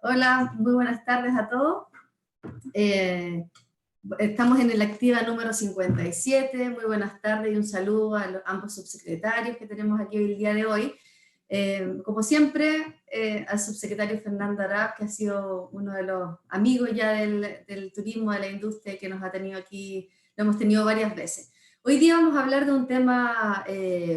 Hola, muy buenas tardes a todos. Estamos en el Activa número 57. Muy buenas tardes y un saludo a ambos subsecretarios que tenemos aquí el día de hoy. Como siempre, al subsecretario Fernando Arap, que ha sido uno de los amigos ya del turismo, de la industria, que nos ha tenido aquí, lo hemos tenido varias veces. Hoy día vamos a hablar de un tema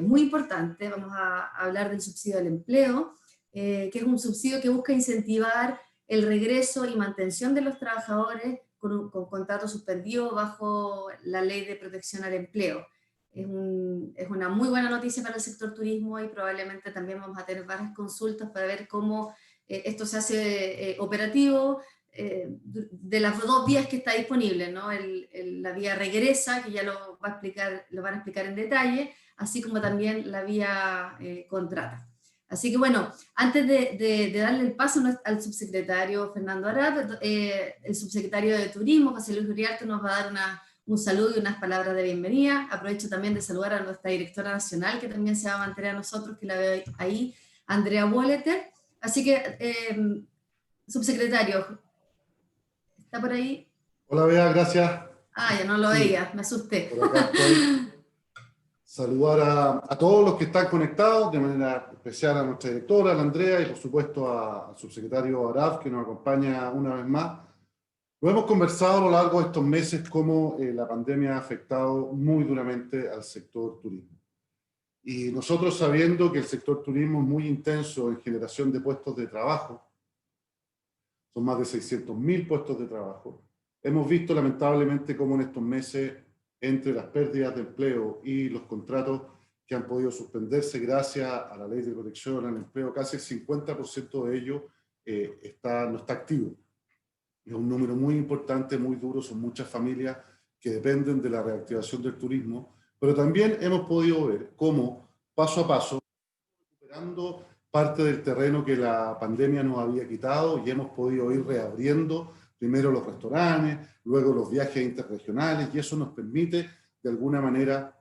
muy importante. Vamos a hablar del subsidio al empleo, que es un subsidio que busca incentivar el regreso y mantención de los trabajadores con contrato suspendido bajo la Ley de Protección al Empleo. Es una muy buena noticia para el sector turismo y probablemente también vamos a tener varias consultas para ver cómo esto se hace operativo de las dos vías que está disponible, ¿no? La vía regresa, que ya lo van a explicar en detalle, así como también la vía contrata. Así que bueno, antes de darle el paso al subsecretario Fernando Arap, el subsecretario de Turismo, José Luis Uriarte, nos va a dar un saludo y unas palabras de bienvenida. Aprovecho también de saludar a nuestra directora nacional, que también se va a mantener a nosotros, que la veo ahí, Andrea Wolleter. Así que, subsecretario, ¿está por ahí? Hola, Bea, gracias. Ah, ya no lo Sí, veía, me asusté. por acá estoy. Saludar a todos los que están conectados, de manera especial a nuestra directora, a la Andrea, y por supuesto al subsecretario Araf, que nos acompaña una vez más. Lo hemos conversado a lo largo de estos meses cómo la pandemia ha afectado muy duramente al sector turismo. Y nosotros, sabiendo que el sector turismo es muy intenso en generación de puestos de trabajo, son más de 600.000 puestos de trabajo, hemos visto lamentablemente cómo en estos meses, entre las pérdidas de empleo y los contratos que han podido suspenderse gracias a la Ley de Protección al Empleo, casi el 50% de ellos no está activo. Es un número muy importante, muy duro, son muchas familias que dependen de la reactivación del turismo, pero también hemos podido ver cómo, paso a paso, recuperando parte del terreno que la pandemia nos había quitado y hemos podido ir reabriendo primero los restaurantes, luego los viajes interregionales, y eso nos permite de alguna manera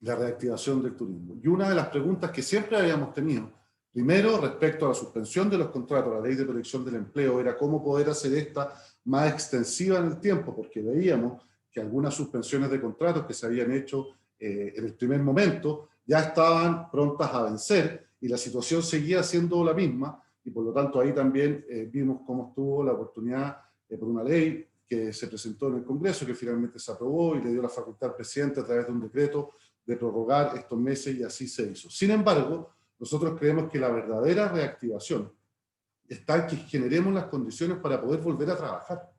la reactivación del turismo. Y una de las preguntas que siempre habíamos tenido, primero respecto a la suspensión de los contratos, la Ley de Protección del Empleo, era cómo poder hacer esta más extensiva en el tiempo, porque veíamos que algunas suspensiones de contratos que se habían hecho en el primer momento ya estaban prontas a vencer y la situación seguía siendo la misma, y por lo tanto ahí también vimos cómo estuvo la oportunidad por una ley que se presentó en el Congreso, que finalmente se aprobó y le dio la facultad al presidente a través de un decreto de prorrogar estos meses, y así se hizo. Sin embargo, nosotros creemos que la verdadera reactivación está en que generemos las condiciones para poder volver a trabajar.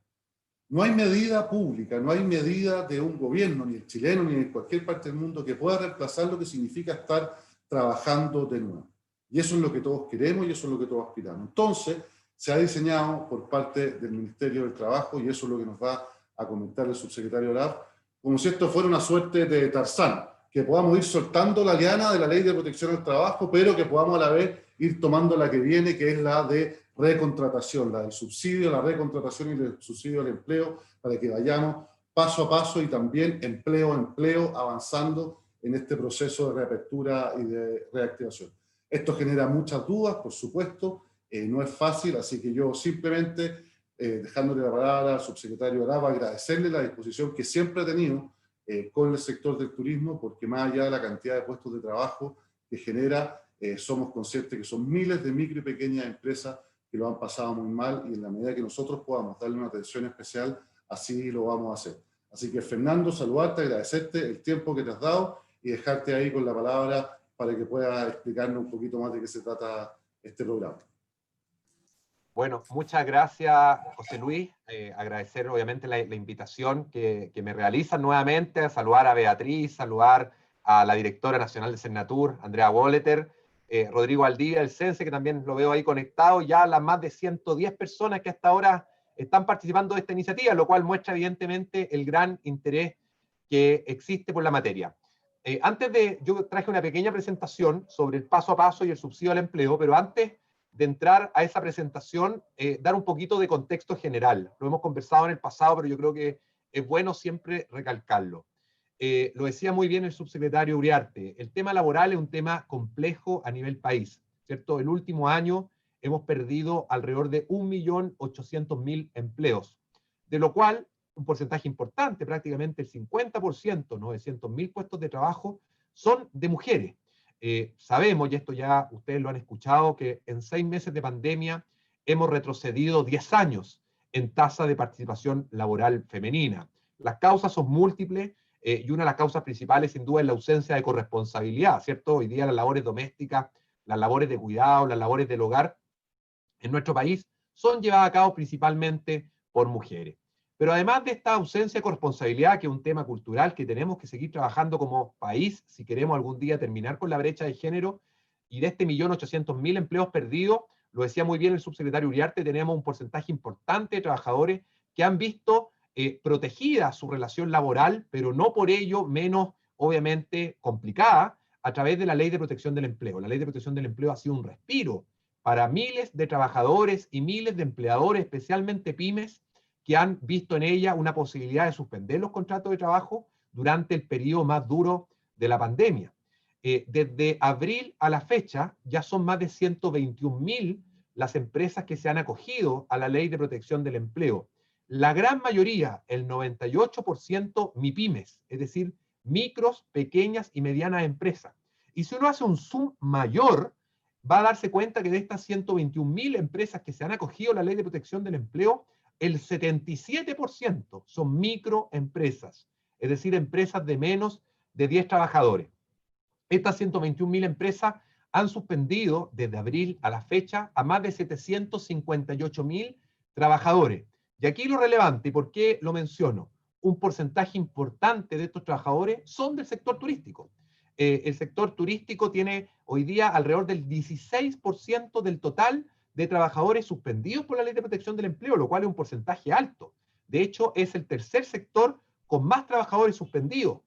No hay medida pública, no hay medida de un gobierno, ni el chileno, ni en cualquier parte del mundo, que pueda reemplazar lo que significa estar trabajando de nuevo. Y eso es lo que todos queremos y eso es lo que todos aspiramos. Entonces, se ha diseñado por parte del Ministerio del Trabajo, y eso es lo que nos va a comentar el subsecretario Olaf, como si esto fuera una suerte de Tarzán, que podamos ir soltando la liana de la Ley de Protección al Trabajo, pero que podamos a la vez ir tomando la que viene, que es la de recontratación, la del subsidio, la recontratación y el subsidio al empleo, para que vayamos paso a paso y también empleo a empleo avanzando en este proceso de reapertura y de reactivación. Esto genera muchas dudas, por supuesto, no es fácil, así que yo simplemente, dejándole la palabra al subsecretario Araba, agradecerle la disposición que siempre ha tenido con el sector del turismo, porque más allá de la cantidad de puestos de trabajo que genera, somos conscientes que son miles de micro y pequeñas empresas que lo han pasado muy mal, y en la medida que nosotros podamos darle una atención especial, así lo vamos a hacer. Así que, Fernando, saludarte, agradecerte el tiempo que te has dado y dejarte ahí con la palabra para que puedas explicarnos un poquito más de qué se trata este programa. Bueno, muchas gracias, José Luis. Agradecer obviamente la invitación que me realizan nuevamente, saludar a Beatriz, saludar a la directora nacional de Cernatur, Andrea Wolleter, Rodrigo Aldivia, el CENSE, que también lo veo ahí conectado, ya las más de 110 personas que hasta ahora están participando de esta iniciativa, lo cual muestra evidentemente el gran interés que existe por la materia. Yo traje una pequeña presentación sobre el paso a paso y el subsidio al empleo, pero antes de entrar a esa presentación, dar un poquito de contexto general. Lo hemos conversado en el pasado, pero yo creo que es bueno siempre recalcarlo. Lo decía muy bien el subsecretario Uriarte, el tema laboral es un tema complejo a nivel país, ¿cierto? El último año hemos perdido alrededor de 1.800.000 empleos, de lo cual un porcentaje importante, prácticamente el 50%, 900.000 puestos de trabajo, son de mujeres. Sabemos, y esto ya ustedes lo han escuchado, que en 6 meses de pandemia hemos retrocedido 10 años en tasa de participación laboral femenina. Las causas son múltiples, y una de las causas principales sin duda es la ausencia de corresponsabilidad, ¿cierto? Hoy día las labores domésticas, las labores de cuidado, las labores del hogar en nuestro país son llevadas a cabo principalmente por mujeres. Pero además de esta ausencia de corresponsabilidad, que es un tema cultural que tenemos que seguir trabajando como país si queremos algún día terminar con la brecha de género, y de este 1.800.000 empleos perdidos, lo decía muy bien el subsecretario Uriarte, tenemos un porcentaje importante de trabajadores que han visto protegida su relación laboral, pero no por ello menos, obviamente, complicada, a través de la Ley de Protección del Empleo. La Ley de Protección del Empleo ha sido un respiro para miles de trabajadores y miles de empleadores, especialmente pymes, que han visto en ella una posibilidad de suspender los contratos de trabajo durante el periodo más duro de la pandemia. Desde abril a la fecha, ya son más de 121.000 las empresas que se han acogido a la Ley de Protección del Empleo. La gran mayoría, el 98%, MIPYMES, es decir, micros, pequeñas y medianas empresas. Y si uno hace un zoom mayor, va a darse cuenta que de estas 121.000 empresas que se han acogido a la Ley de Protección del Empleo, el 77% son microempresas, es decir, empresas de menos de 10 trabajadores. Estas 121.000 empresas han suspendido desde abril a la fecha a más de 758.000 trabajadores. Y aquí lo relevante, ¿y por qué lo menciono? Un porcentaje importante de estos trabajadores son del sector turístico. El sector turístico tiene hoy día alrededor del 16% del total de trabajadores suspendidos por la Ley de Protección del Empleo, lo cual es un porcentaje alto. De hecho, es el tercer sector con más trabajadores suspendidos,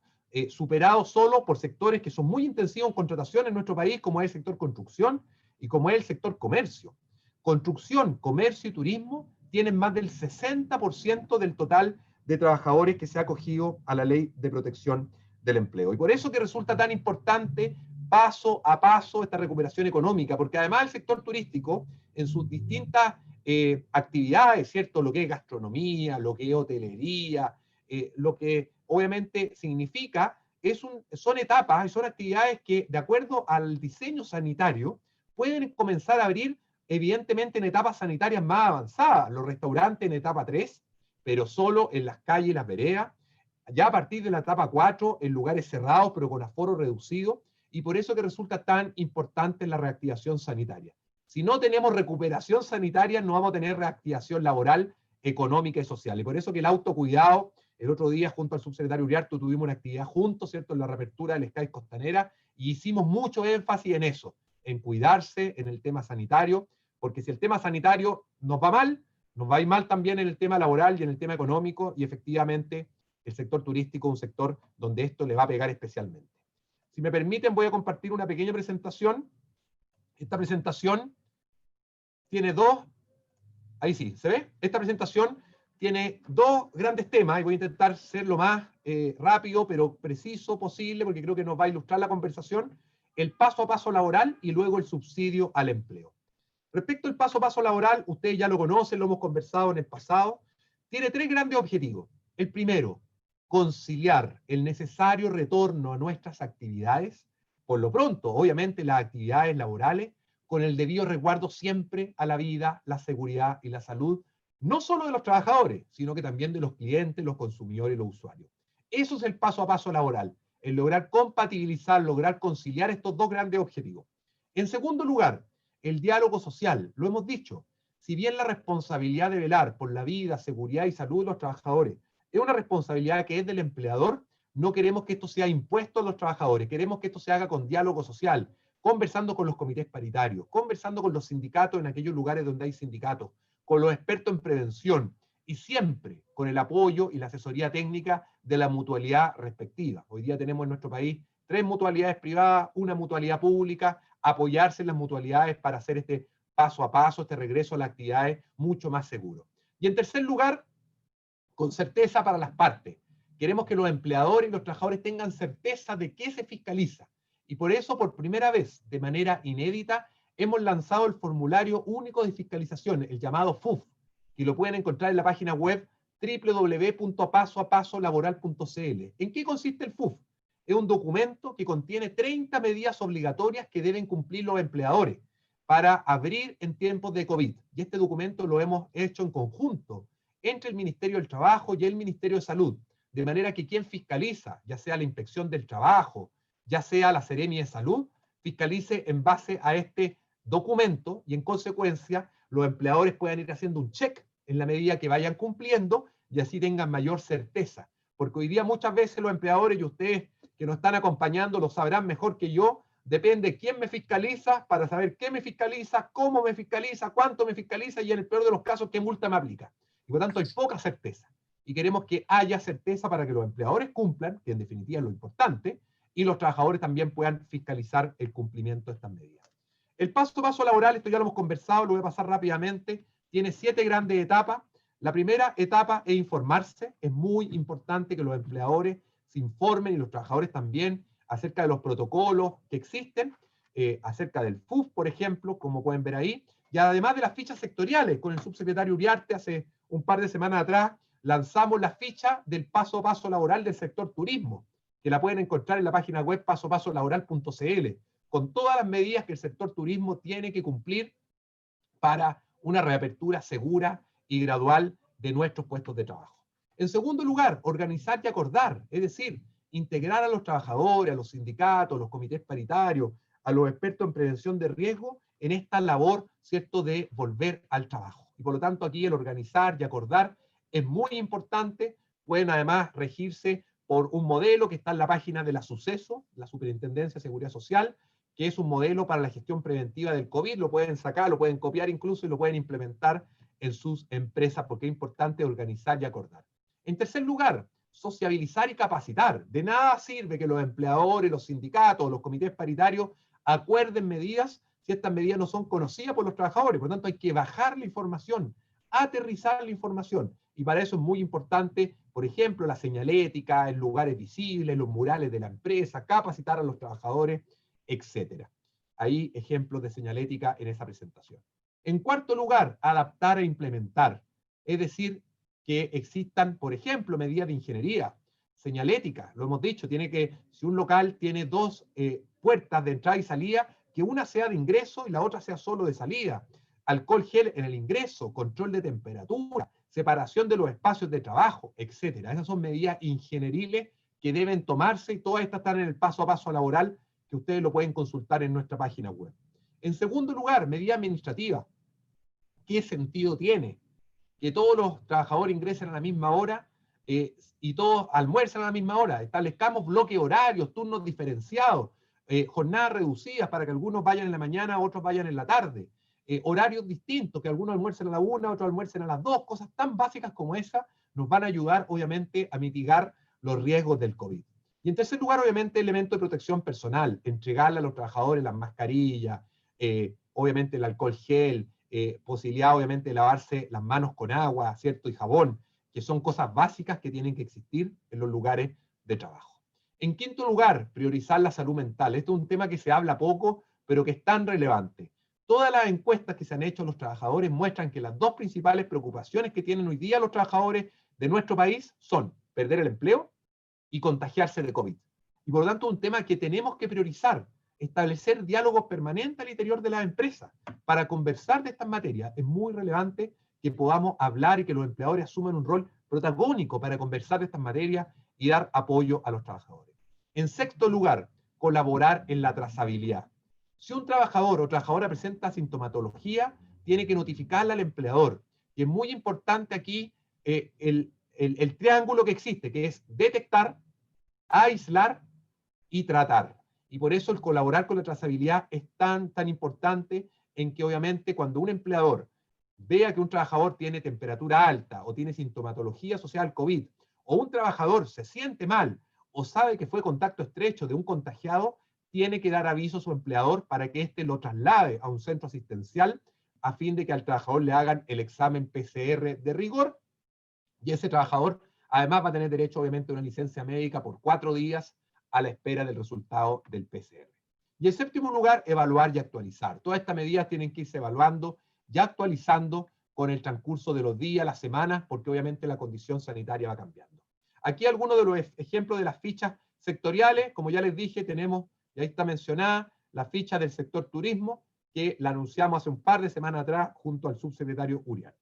superado solo por sectores que son muy intensivos en contratación en nuestro país, como es el sector construcción y como es el sector comercio. Construcción, comercio y turismo tienen más del 60% del total de trabajadores que se ha acogido a la Ley de Protección del Empleo. Y por eso que resulta tan importante paso a paso esta recuperación económica, porque además el sector turístico, en sus distintas actividades, ¿cierto? Lo que es gastronomía, lo que es hotelería, lo que obviamente significa, son etapas y son actividades que, de acuerdo al diseño sanitario, pueden comenzar a abrir, evidentemente, en etapas sanitarias más avanzadas. Los restaurantes en etapa 3, pero solo en las calles y las veredas. Ya a partir de la etapa 4, en lugares cerrados, pero con aforo reducido, y por eso que resulta tan importante la reactivación sanitaria. Si no tenemos recuperación sanitaria, no vamos a tener reactivación laboral, económica y social. Y por eso que el autocuidado, el otro día junto al subsecretario Uriarte tuvimos una actividad juntos, ¿cierto?, en la reapertura del SCAIS Costanera, y hicimos mucho énfasis en eso, en cuidarse en el tema sanitario, porque si el tema sanitario nos va mal, nos va a ir mal también en el tema laboral y en el tema económico, y efectivamente el sector turístico es un sector donde esto le va a pegar especialmente. Si me permiten, voy a compartir una pequeña presentación. Esta presentación tiene ahí sí, ¿se ve? Esta presentación tiene dos grandes temas, y voy a intentar ser lo más rápido, pero preciso posible, porque creo que nos va a ilustrar la conversación: el paso a paso laboral y luego el subsidio al empleo. Respecto al paso a paso laboral, ustedes ya lo conocen, lo hemos conversado en el pasado, tiene 3 grandes objetivos. El primero, conciliar el necesario retorno a nuestras actividades, por lo pronto, obviamente, las actividades laborales, con el debido resguardo siempre a la vida, la seguridad y la salud, no solo de los trabajadores, sino que también de los clientes, los consumidores y los usuarios. Eso es el paso a paso laboral, el lograr compatibilizar, lograr conciliar estos 2 grandes objetivos. En segundo lugar, el diálogo social. Lo hemos dicho, si bien la responsabilidad de velar por la vida, seguridad y salud de los trabajadores es una responsabilidad que es del empleador, no queremos que esto sea impuesto a los trabajadores, queremos que esto se haga con diálogo social, conversando con los comités paritarios, conversando con los sindicatos en aquellos lugares donde hay sindicatos, con los expertos en prevención, y siempre con el apoyo y la asesoría técnica de la mutualidad respectiva. Hoy día tenemos en nuestro país 3 mutualidades privadas, una mutualidad pública, apoyarse en las mutualidades para hacer este paso a paso, este regreso a las actividades mucho más seguro. Y en tercer lugar, con certeza para las partes. Queremos que los empleadores y los trabajadores tengan certeza de qué se fiscaliza. Y por eso, por primera vez, de manera inédita, hemos lanzado el formulario único de fiscalización, el llamado FUF, y lo pueden encontrar en la página web www.pasoapasolaboral.cl. ¿En qué consiste el FUF? Es un documento que contiene 30 medidas obligatorias que deben cumplir los empleadores para abrir en tiempos de COVID. Y este documento lo hemos hecho en conjunto entre el Ministerio del Trabajo y el Ministerio de Salud, de manera que quien fiscaliza, ya sea la Inspección del Trabajo, ya sea la Seremi de Salud, fiscalice en base a este documento y en consecuencia los empleadores puedan ir haciendo un check en la medida que vayan cumpliendo y así tengan mayor certeza. Porque hoy día muchas veces los empleadores, y ustedes que nos están acompañando lo sabrán mejor que yo, depende quién me fiscaliza para saber qué me fiscaliza, cómo me fiscaliza, cuánto me fiscaliza y en el peor de los casos qué multa me aplica. Y por tanto hay poca certeza. Y queremos que haya certeza para que los empleadores cumplan, que en definitiva es lo importante, y los trabajadores también puedan fiscalizar el cumplimiento de estas medidas. El paso a paso laboral, esto ya lo hemos conversado, lo voy a pasar rápidamente, tiene 7 grandes etapas. La primera etapa es informarse. Es muy importante que los empleadores se informen y los trabajadores también acerca de los protocolos que existen, acerca del FUF, por ejemplo, como pueden ver ahí, y además de las fichas sectoriales. Con el subsecretario Uriarte hace un par de semanas atrás lanzamos la ficha del paso a paso laboral del sector turismo, que la pueden encontrar en la página web pasoapasolaboral.cl, con todas las medidas que el sector turismo tiene que cumplir para una reapertura segura y gradual de nuestros puestos de trabajo. En segundo lugar, organizar y acordar, es decir, integrar a los trabajadores, a los sindicatos, a los comités paritarios, a los expertos en prevención de riesgo en esta labor, ¿cierto?, de volver al trabajo. Y por lo tanto aquí el organizar y acordar es muy importante. Pueden además regirse por un modelo que está en la página de la SUCESO, la Superintendencia de Seguridad Social, que es un modelo para la gestión preventiva del COVID. Lo pueden sacar, lo pueden copiar incluso y lo pueden implementar en sus empresas porque es importante organizar y acordar. En tercer lugar, sociabilizar y capacitar. De nada sirve que los empleadores, los sindicatos, los comités paritarios acuerden medidas si estas medidas no son conocidas por los trabajadores. Por lo tanto, hay que bajar la información, aterrizar la información. Y para eso es muy importante, por ejemplo, la señalética en lugares visibles, los murales de la empresa, capacitar a los trabajadores, etc. Hay ejemplos de señalética en esa presentación. En cuarto lugar, adaptar e implementar. Es decir, que existan, por ejemplo, medidas de ingeniería, señalética, lo hemos dicho, tiene que, si un local tiene 2 puertas de entrada y salida, que una sea de ingreso y la otra sea solo de salida. Alcohol gel en el ingreso, control de temperatura, separación de los espacios de trabajo, etc. Esas son medidas ingenieriles que deben tomarse y todas estas están en el paso a paso laboral que ustedes lo pueden consultar en nuestra página web. En segundo lugar, medida administrativa. ¿Qué sentido tiene que todos los trabajadores ingresen a la misma hora y todos almuerzan a la misma hora? Establezcamos bloques horarios, turnos diferenciados, jornadas reducidas para que algunos vayan en la mañana, otros vayan en la tarde, horarios distintos, que algunos almuercen a la 1, otros almuercen a las 2, cosas tan básicas como esas nos van a ayudar, obviamente, a mitigar los riesgos del COVID. Y en tercer lugar, obviamente, elementos de protección personal, entregarle a los trabajadores las mascarillas, obviamente el alcohol gel, posibilidad, obviamente, de lavarse las manos con agua, ¿cierto? Y jabón, que son cosas básicas que tienen que existir en los lugares de trabajo. En quinto lugar, priorizar la salud mental. Este es un tema que se habla poco, pero que es tan relevante. Todas las encuestas que se han hecho a los trabajadores muestran que las 2 principales preocupaciones que tienen hoy día los trabajadores de nuestro país son perder el empleo y contagiarse de COVID. Y por lo tanto, un tema que tenemos que priorizar, establecer diálogos permanentes al interior de las empresas para conversar de estas materias. Es muy relevante que podamos hablar y que los empleadores asuman un rol protagónico para conversar de estas materias y dar apoyo a los trabajadores. En sexto lugar, colaborar en la trazabilidad. Si un trabajador o trabajadora presenta sintomatología, tiene que notificarle al empleador. Y es muy importante aquí el triángulo que existe, que es detectar, aislar y tratar. Y por eso el colaborar con la trazabilidad es tan importante, en que obviamente cuando un empleador vea que un trabajador tiene temperatura alta o tiene sintomatología asociada al COVID, o un trabajador se siente mal o sabe que fue contacto estrecho de un contagiado, tiene que dar aviso a su empleador para que éste lo traslade a un centro asistencial a fin de que al trabajador le hagan el examen PCR de rigor, y ese trabajador además va a tener derecho obviamente a una licencia médica por 4 días a la espera del resultado del PCR. Y en séptimo lugar, evaluar y actualizar. Todas estas medidas tienen que irse evaluando y actualizando con el transcurso de los días, las semanas, porque obviamente la condición sanitaria va cambiando. Aquí algunos de los ejemplos de las fichas sectoriales. Como ya les dije, tenemos, y ahí está mencionada, la ficha del sector turismo, que la anunciamos hace un par de semanas atrás junto al subsecretario Uriarte.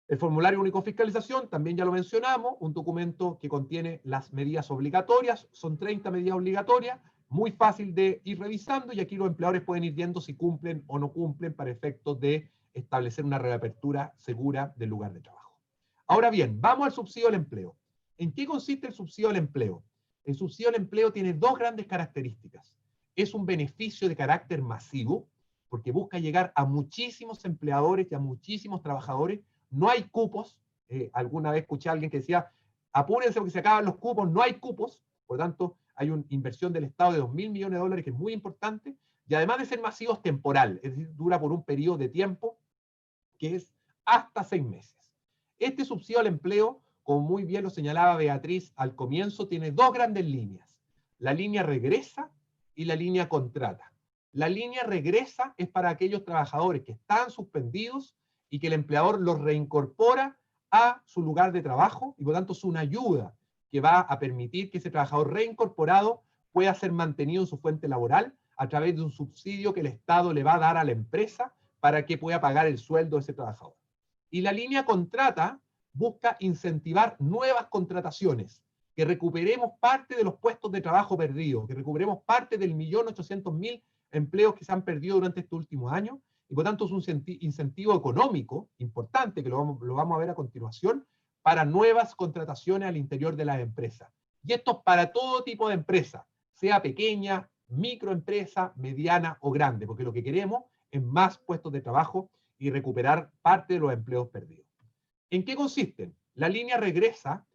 El formulario único de fiscalización, también ya lo mencionamos, un documento que contiene las medidas obligatorias, son 30 medidas obligatorias, muy fácil de ir revisando, y aquí los empleadores pueden ir viendo si cumplen o no cumplen para efectos de establecer una reapertura segura del lugar de trabajo. Ahora bien, vamos al subsidio al empleo. ¿En qué consiste el subsidio al empleo? El subsidio al empleo tiene dos grandes características. Es un beneficio de carácter masivo, porque busca llegar a muchísimos empleadores y a muchísimos trabajadores. No hay cupos. Alguna vez escuché a alguien que decía, apúrense porque se acaban los cupos. No hay cupos. Por lo tanto, hay una inversión del Estado de 2.000 millones de dólares que es muy importante. Y además de ser masivo, es temporal. Es decir, dura por un periodo de tiempo que es hasta 6 meses. Este subsidio al empleo, como muy bien lo señalaba Beatriz al comienzo, tiene dos grandes líneas. La línea regresa y la línea contrata. La línea regresa es para aquellos trabajadores que están suspendidos y que el empleador los reincorpora a su lugar de trabajo, y por lo tanto es una ayuda que va a permitir que ese trabajador reincorporado pueda ser mantenido en su fuente laboral a través de un subsidio que el Estado le va a dar a la empresa para que pueda pagar el sueldo de ese trabajador. Y la línea contrata busca incentivar nuevas contrataciones, que recuperemos parte de los puestos de trabajo perdidos, que recuperemos parte del 1.800.000 empleos que se han perdido durante estos últimos años, y por tanto es un incentivo económico importante, que lo vamos a ver a continuación, para nuevas contrataciones al interior de las empresas. Y esto es para todo tipo de empresa, sea pequeña, microempresa, mediana o grande, porque lo que queremos es más puestos de trabajo y recuperar parte de los empleos perdidos. ¿En qué consisten? La línea regresa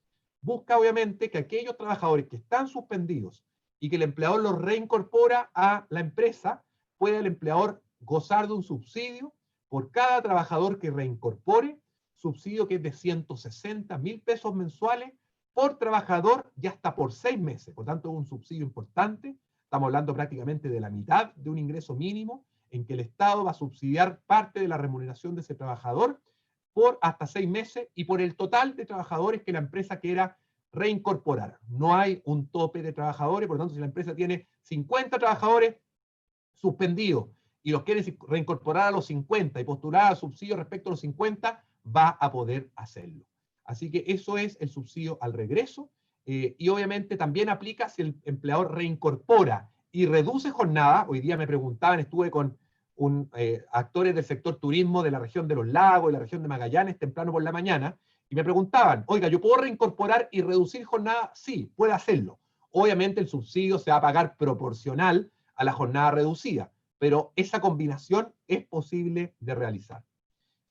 busca obviamente que aquellos trabajadores que están suspendidos y que el empleador los reincorpora a la empresa, pueda el empleador gozar de un subsidio por cada trabajador que reincorpore, subsidio que es de 160.000 pesos mensuales por trabajador y hasta por 6 meses. Por tanto, es un subsidio importante. Estamos hablando prácticamente de la mitad de un ingreso mínimo, en que el Estado va a subsidiar parte de la remuneración de ese trabajador por hasta 6 meses y por el total de trabajadores que la empresa quiera reincorporar. No hay un tope de trabajadores, por lo tanto, si la empresa tiene 50 trabajadores suspendidos y los quiere reincorporar a los 50 y postular al subsidio respecto a los 50, va a poder hacerlo. Así que eso es el subsidio al regreso, y obviamente también aplica si el empleador reincorpora y reduce jornada. Hoy día me preguntaban, estuve con actores del sector turismo de la región de los lagos y la región de Magallanes temprano por la mañana, y me preguntaban, oiga, ¿yo puedo reincorporar y reducir jornada? Sí, puede hacerlo. Obviamente el subsidio se va a pagar proporcional a la jornada reducida, pero esa combinación es posible de realizar.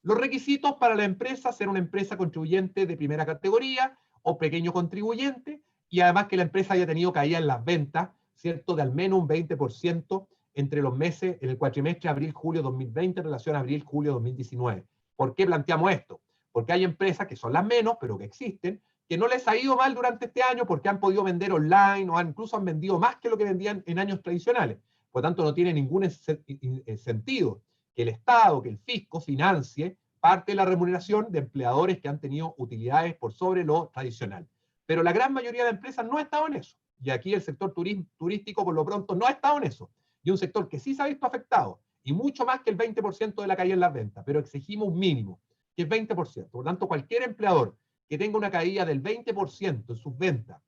Los requisitos para la empresa: ser una empresa contribuyente de primera categoría o pequeño contribuyente, y además que la empresa haya tenido caída en las ventas, ¿cierto?, de al menos un 20% entre los meses, en el cuatrimestre abril-julio 2020 en relación a abril-julio 2019. ¿Por qué planteamos esto? Porque hay empresas que son las menos, pero que existen, que no les ha ido mal durante este año porque han podido vender online o incluso han vendido más que lo que vendían en años tradicionales. Por lo tanto, no tiene ningún sentido que el Estado, que el fisco financie parte de la remuneración de empleadores que han tenido utilidades por sobre lo tradicional. Pero la gran mayoría de empresas no ha estado en eso. Y aquí el sector turístico, por lo pronto, no ha estado en eso. Y un sector que sí se ha visto afectado, y mucho más que el 20% de la caída en las ventas, pero exigimos un mínimo, que es 20%. Por lo tanto, cualquier empleador que tenga una caída del 20% en sus ventas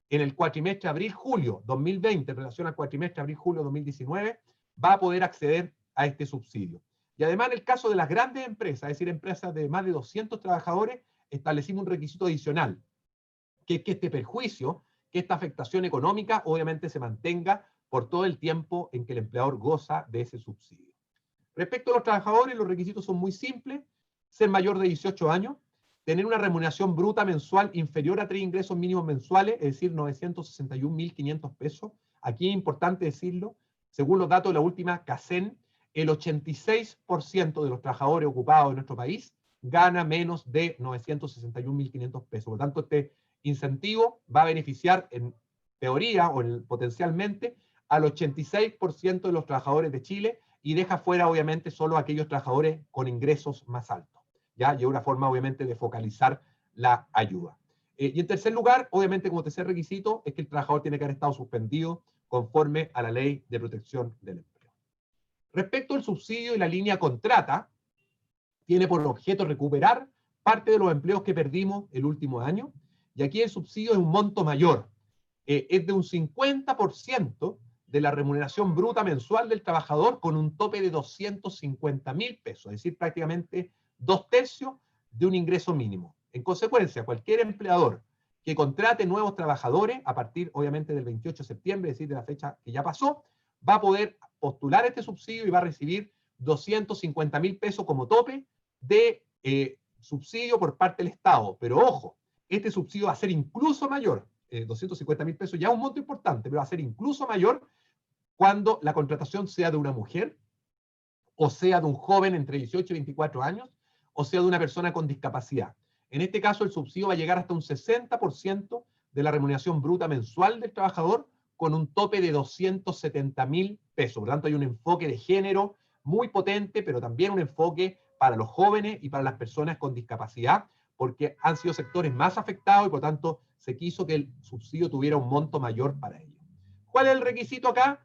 en el cuatrimestre abril-julio 2020 en relación al cuatrimestre abril-julio 2019, va a poder acceder a este subsidio. Y además, en el caso de las grandes empresas, es decir, empresas de más de 200 trabajadores, establecimos un requisito adicional, que es que este perjuicio, que esta afectación económica, obviamente se mantenga por todo el tiempo en que el empleador goza de ese subsidio. Respecto a los trabajadores, los requisitos son muy simples: ser mayor de 18 años, tener una remuneración bruta mensual inferior a 3 ingresos mínimos mensuales, es decir, 961.500 pesos. Aquí es importante decirlo, según los datos de la última CACEN, el 86% de los trabajadores ocupados en nuestro país gana menos de 961.500 pesos. Por lo tanto, este incentivo va a beneficiar en teoría o potencialmente al 86% de los trabajadores de Chile y deja fuera, obviamente, solo aquellos trabajadores con ingresos más altos. ¿Ya? Y es una forma, obviamente, de focalizar la ayuda. Y en tercer lugar, obviamente, como tercer requisito, es que el trabajador tiene que haber estado suspendido conforme a la Ley de Protección del Empleo. Respecto al subsidio y la línea contrata, tiene por objeto recuperar parte de los empleos que perdimos el último año, y aquí el subsidio es un monto mayor, es de un 50% de la remuneración bruta mensual del trabajador con un tope de 250.000 pesos, es decir, prácticamente 2/3 de un ingreso mínimo. En consecuencia, cualquier empleador que contrate nuevos trabajadores, a partir obviamente del 28 de septiembre, es decir, de la fecha que ya pasó, va a poder postular este subsidio y va a recibir 250.000 pesos como tope de subsidio por parte del Estado. Pero ojo, este subsidio va a ser incluso mayor, 250.000 pesos ya es un monto importante, pero va a ser incluso mayor cuando la contratación sea de una mujer, o sea de un joven entre 18 y 24 años, o sea de una persona con discapacidad. En este caso, el subsidio va a llegar hasta un 60% de la remuneración bruta mensual del trabajador, con un tope de 270.000 pesos. Por lo tanto, hay un enfoque de género muy potente, pero también un enfoque para los jóvenes y para las personas con discapacidad, porque han sido sectores más afectados y por tanto se quiso que el subsidio tuviera un monto mayor para ellos. ¿Cuál es el requisito acá?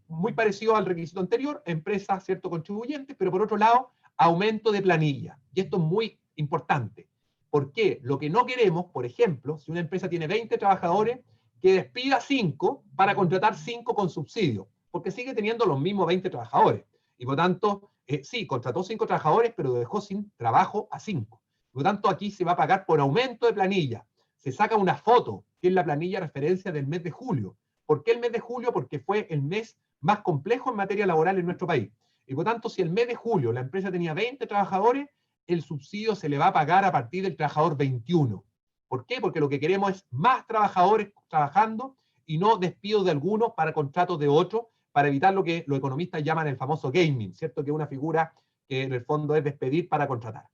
Muy parecido al requisito anterior, empresas, cierto, contribuyentes, pero por otro lado, aumento de planilla. Y esto es muy importante. ¿Por qué? Lo que no queremos, por ejemplo, si una empresa tiene 20 trabajadores, que despida 5 para contratar 5 con subsidio, porque sigue teniendo los mismos 20 trabajadores. Y por tanto, sí, contrató 5 trabajadores, pero dejó sin trabajo a 5. Por lo tanto, aquí se va a pagar por aumento de planilla. Se saca una foto, que es la planilla de referencia del mes de julio. ¿Por qué el mes de julio? Porque fue el mes más complejo en materia laboral en nuestro país. Y por tanto, si el mes de julio la empresa tenía 20 trabajadores, el subsidio se le va a pagar a partir del trabajador 21. ¿Por qué? Porque lo que queremos es más trabajadores trabajando y no despidos de algunos para contratos de otros, para evitar lo que los economistas llaman el famoso gaming, ¿cierto? Que es una figura que en el fondo es despedir para contratar.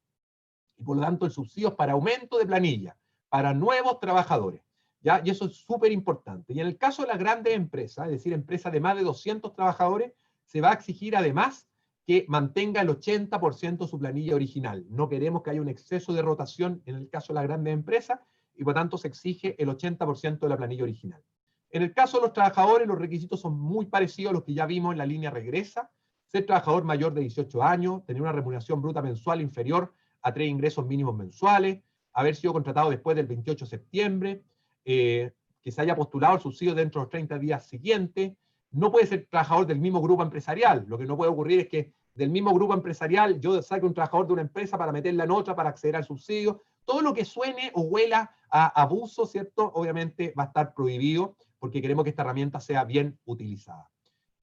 Y por lo tanto, el subsidio es para aumento de planilla, para nuevos trabajadores. ¿Ya? Y eso es súper importante. Y en el caso de las grandes empresas, es decir, empresas de más de 200 trabajadores, se va a exigir además que mantenga el 80% de su planilla original. No queremos que haya un exceso de rotación en el caso de las grandes empresas y por tanto se exige el 80% de la planilla original. En el caso de los trabajadores, los requisitos son muy parecidos a los que ya vimos en la línea regresa. Ser trabajador mayor de 18 años, tener una remuneración bruta mensual inferior a 3 ingresos mínimos mensuales, haber sido contratado después del 28 de septiembre, que se haya postulado el subsidio dentro de los 30 días siguientes. No puede ser trabajador del mismo grupo empresarial. Lo que no puede ocurrir es que del mismo grupo empresarial yo saque un trabajador de una empresa para meterla en otra para acceder al subsidio. Todo lo que suene o huela a abuso, ¿cierto? Obviamente va a estar prohibido porque queremos que esta herramienta sea bien utilizada.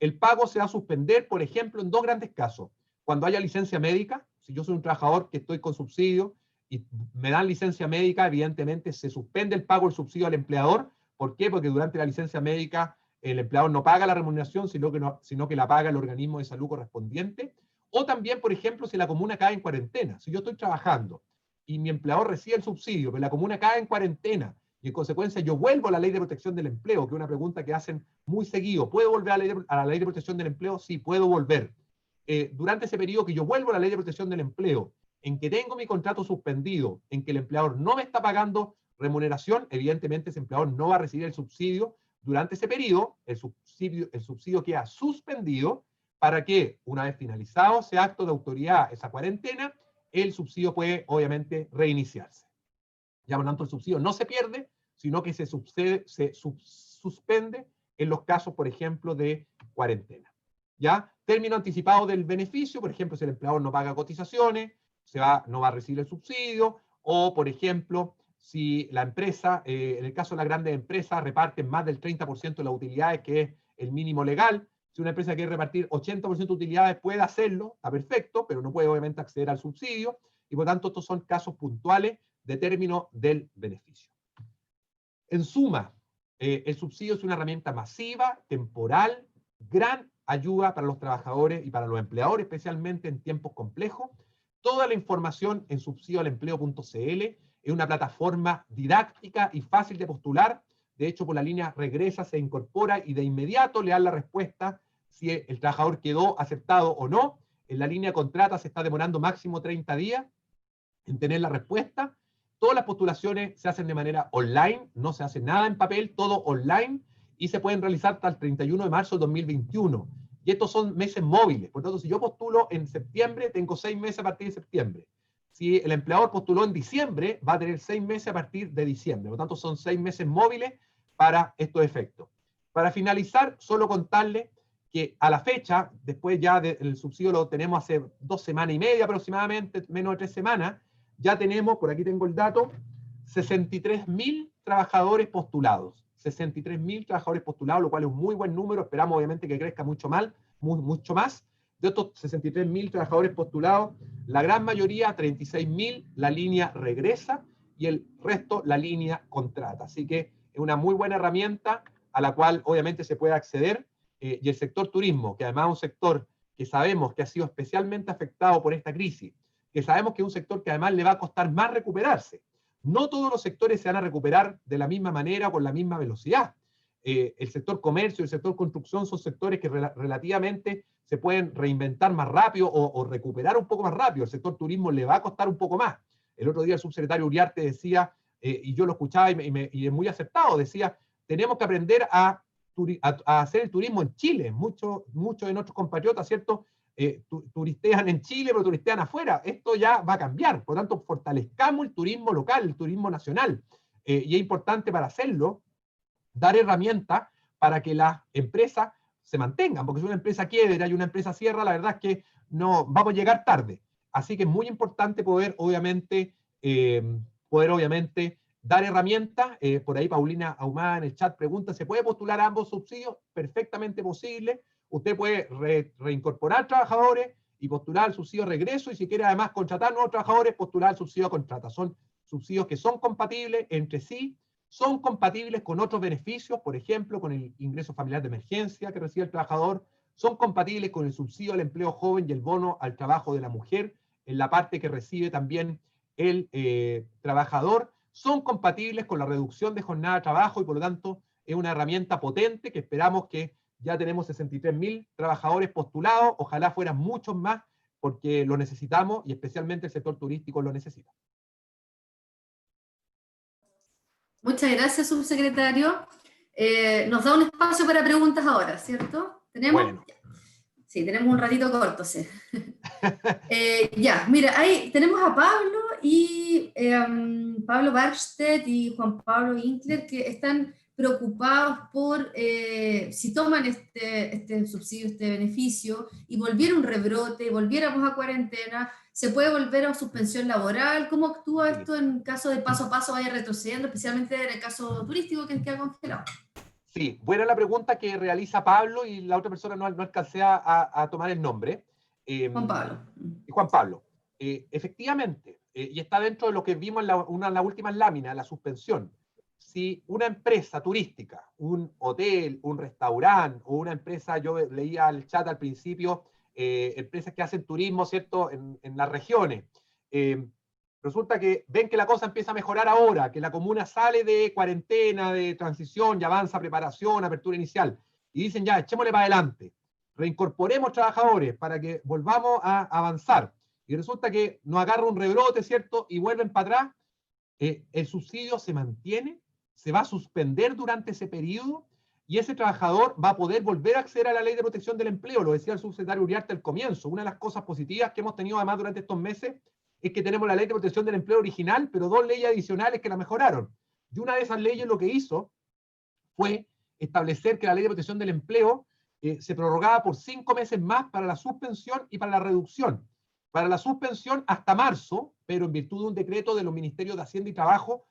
El pago se va a suspender, por ejemplo, en 2 grandes casos. Cuando haya licencia médica, si yo soy un trabajador que estoy con subsidio y me dan licencia médica, evidentemente se suspende el pago del subsidio al empleador. ¿Por qué? Porque durante la licencia médica el empleador no paga la remuneración, sino que la paga el organismo de salud correspondiente. O también, por ejemplo, si la comuna cae en cuarentena. Si yo estoy trabajando y mi empleador recibe el subsidio, pero la comuna cae en cuarentena y en consecuencia yo vuelvo a la Ley de Protección del Empleo, que es una pregunta que hacen muy seguido. ¿Puedo volver a la Ley de Protección del Empleo? Sí, puedo volver. Durante ese periodo que yo vuelvo a la Ley de Protección del Empleo, en que tengo mi contrato suspendido, en que el empleador no me está pagando remuneración, evidentemente ese empleador no va a recibir el subsidio. Durante ese periodo, el subsidio queda suspendido para que, una vez finalizado ese acto de autoridad, esa cuarentena, el subsidio puede, obviamente, reiniciarse. Ya, por lo tanto, el subsidio no se pierde, sino que se suspende en los casos, por ejemplo, de cuarentena. ¿Ya? Término anticipado del beneficio, por ejemplo, si el empleador no paga cotizaciones, no va a recibir el subsidio, o, por ejemplo, si la empresa, en el caso de las grandes empresas, reparten más del 30% de las utilidades, que es el mínimo legal. Si una empresa quiere repartir 80% de utilidades, puede hacerlo, está perfecto, pero no puede obviamente acceder al subsidio, y por tanto estos son casos puntuales de término del beneficio. En suma, el subsidio es una herramienta masiva, temporal, gran ayuda para los trabajadores y para los empleadores, especialmente en tiempos complejos. Toda la información en subsidioalempleo.cl es una plataforma didáctica y fácil de postular, De hecho, por la línea regresa, se incorpora y de inmediato le dan la respuesta si el trabajador quedó aceptado o no. En la línea contrata se está demorando máximo 30 días en tener la respuesta. Todas las postulaciones se hacen de manera online, no se hace nada en papel, todo online, y se pueden realizar hasta el 31 de marzo del 2021. Y estos son meses móviles. Por lo tanto, si yo postulo en septiembre, tengo 6 meses a partir de septiembre. Si el empleador postuló en diciembre, va a tener 6 meses a partir de diciembre. Por lo tanto, son 6 meses móviles para estos efectos. Para finalizar, solo contarles que a la fecha, después ya del subsidio lo tenemos hace 2 semanas y media aproximadamente, menos de 3 semanas, ya tenemos, por aquí tengo el dato, 63.000 trabajadores postulados. 63.000 trabajadores postulados, lo cual es un muy buen número. Esperamos obviamente que crezca mucho más. De estos 63.000 trabajadores postulados, la gran mayoría, 36.000, la línea regresa y el resto la línea contrata. Así que es una muy buena herramienta a la cual obviamente se puede acceder. Y el sector turismo, que además es un sector que sabemos que ha sido especialmente afectado por esta crisis, que sabemos que es un sector que además le va a costar más recuperarse. No todos los sectores se van a recuperar de la misma manera o con la misma velocidad. El sector comercio y el sector construcción son sectores que relativamente se pueden reinventar más rápido o recuperar un poco más rápido. El sector turismo le va a costar un poco más. El otro día el subsecretario Uriarte decía, y yo lo escuchaba y es muy acertado, decía, tenemos que aprender a hacer el turismo en Chile. Muchos de nuestros compatriotas, ¿cierto?, turistean en Chile, pero turistean afuera. Esto ya va a cambiar. Por lo tanto, fortalezcamos el turismo local, el turismo nacional. Y es importante para hacerlo, dar herramientas para que las empresas se mantengan, porque si una empresa quiebra y una empresa cierra, la verdad es que no vamos a llegar tarde. Así que es muy importante poder, obviamente, dar herramientas. Por ahí Paulina Ahumada en el chat pregunta, ¿se puede postular a ambos subsidios? Perfectamente posible. Usted puede reincorporar trabajadores y postular el subsidio de regreso, y si quiere además contratar nuevos trabajadores, postular el subsidio de contrata. Son subsidios que son compatibles entre sí, son compatibles con otros beneficios, por ejemplo, con el ingreso familiar de emergencia que recibe el trabajador, son compatibles con el subsidio al empleo joven y el bono al trabajo de la mujer, en la parte que recibe también el trabajador, son compatibles con la reducción de jornada de trabajo y por lo tanto es una herramienta potente que esperamos que ya tenemos 63.000 trabajadores postulados, ojalá fueran muchos más porque lo necesitamos y especialmente el sector turístico lo necesita. Muchas gracias, subsecretario. Nos da un espacio para preguntas ahora, ¿cierto? ¿Tenemos? Bueno. Sí, tenemos un ratito corto, sí. Ya, mira, ahí tenemos a Pablo y Pablo Barstedt y Juan Pablo Inkler que están preocupados por si toman este subsidio, este beneficio, y volviera un rebrote, volviéramos a cuarentena, ¿se puede volver a suspensión laboral? ¿Cómo actúa esto en caso de paso a paso vaya retrocediendo, especialmente en el caso turístico que queda congelado? Sí, buena la pregunta que realiza Pablo y la otra persona no alcancé a tomar el nombre. Juan Pablo. Juan Pablo. Efectivamente, y está dentro de lo que vimos en una de las últimas láminas, la suspensión. Si una empresa turística, un hotel, un restaurante o una empresa, yo leía el chat al principio, empresas que hacen turismo, ¿cierto?, en las regiones, resulta que ven que la cosa empieza a mejorar ahora, que la comuna sale de cuarentena, de transición, y avanza preparación, apertura inicial, y dicen ya, echémosle para adelante, reincorporemos trabajadores para que volvamos a avanzar, y resulta que nos agarra un rebrote, ¿cierto?, y vuelven para atrás, el subsidio se mantiene, se va a suspender durante ese periodo, y ese trabajador va a poder volver a acceder a la ley de protección del empleo. Lo decía el subsecretario Uriarte al comienzo. Una de las cosas positivas que hemos tenido además durante estos meses es que tenemos la ley de protección del empleo original, pero 2 leyes adicionales que la mejoraron. Y una de esas leyes lo que hizo fue establecer que la ley de protección del empleo se prorrogaba por 5 meses más para la suspensión y para la reducción. Para la suspensión hasta marzo, pero en virtud de un decreto de los Ministerios de Hacienda y Trabajo,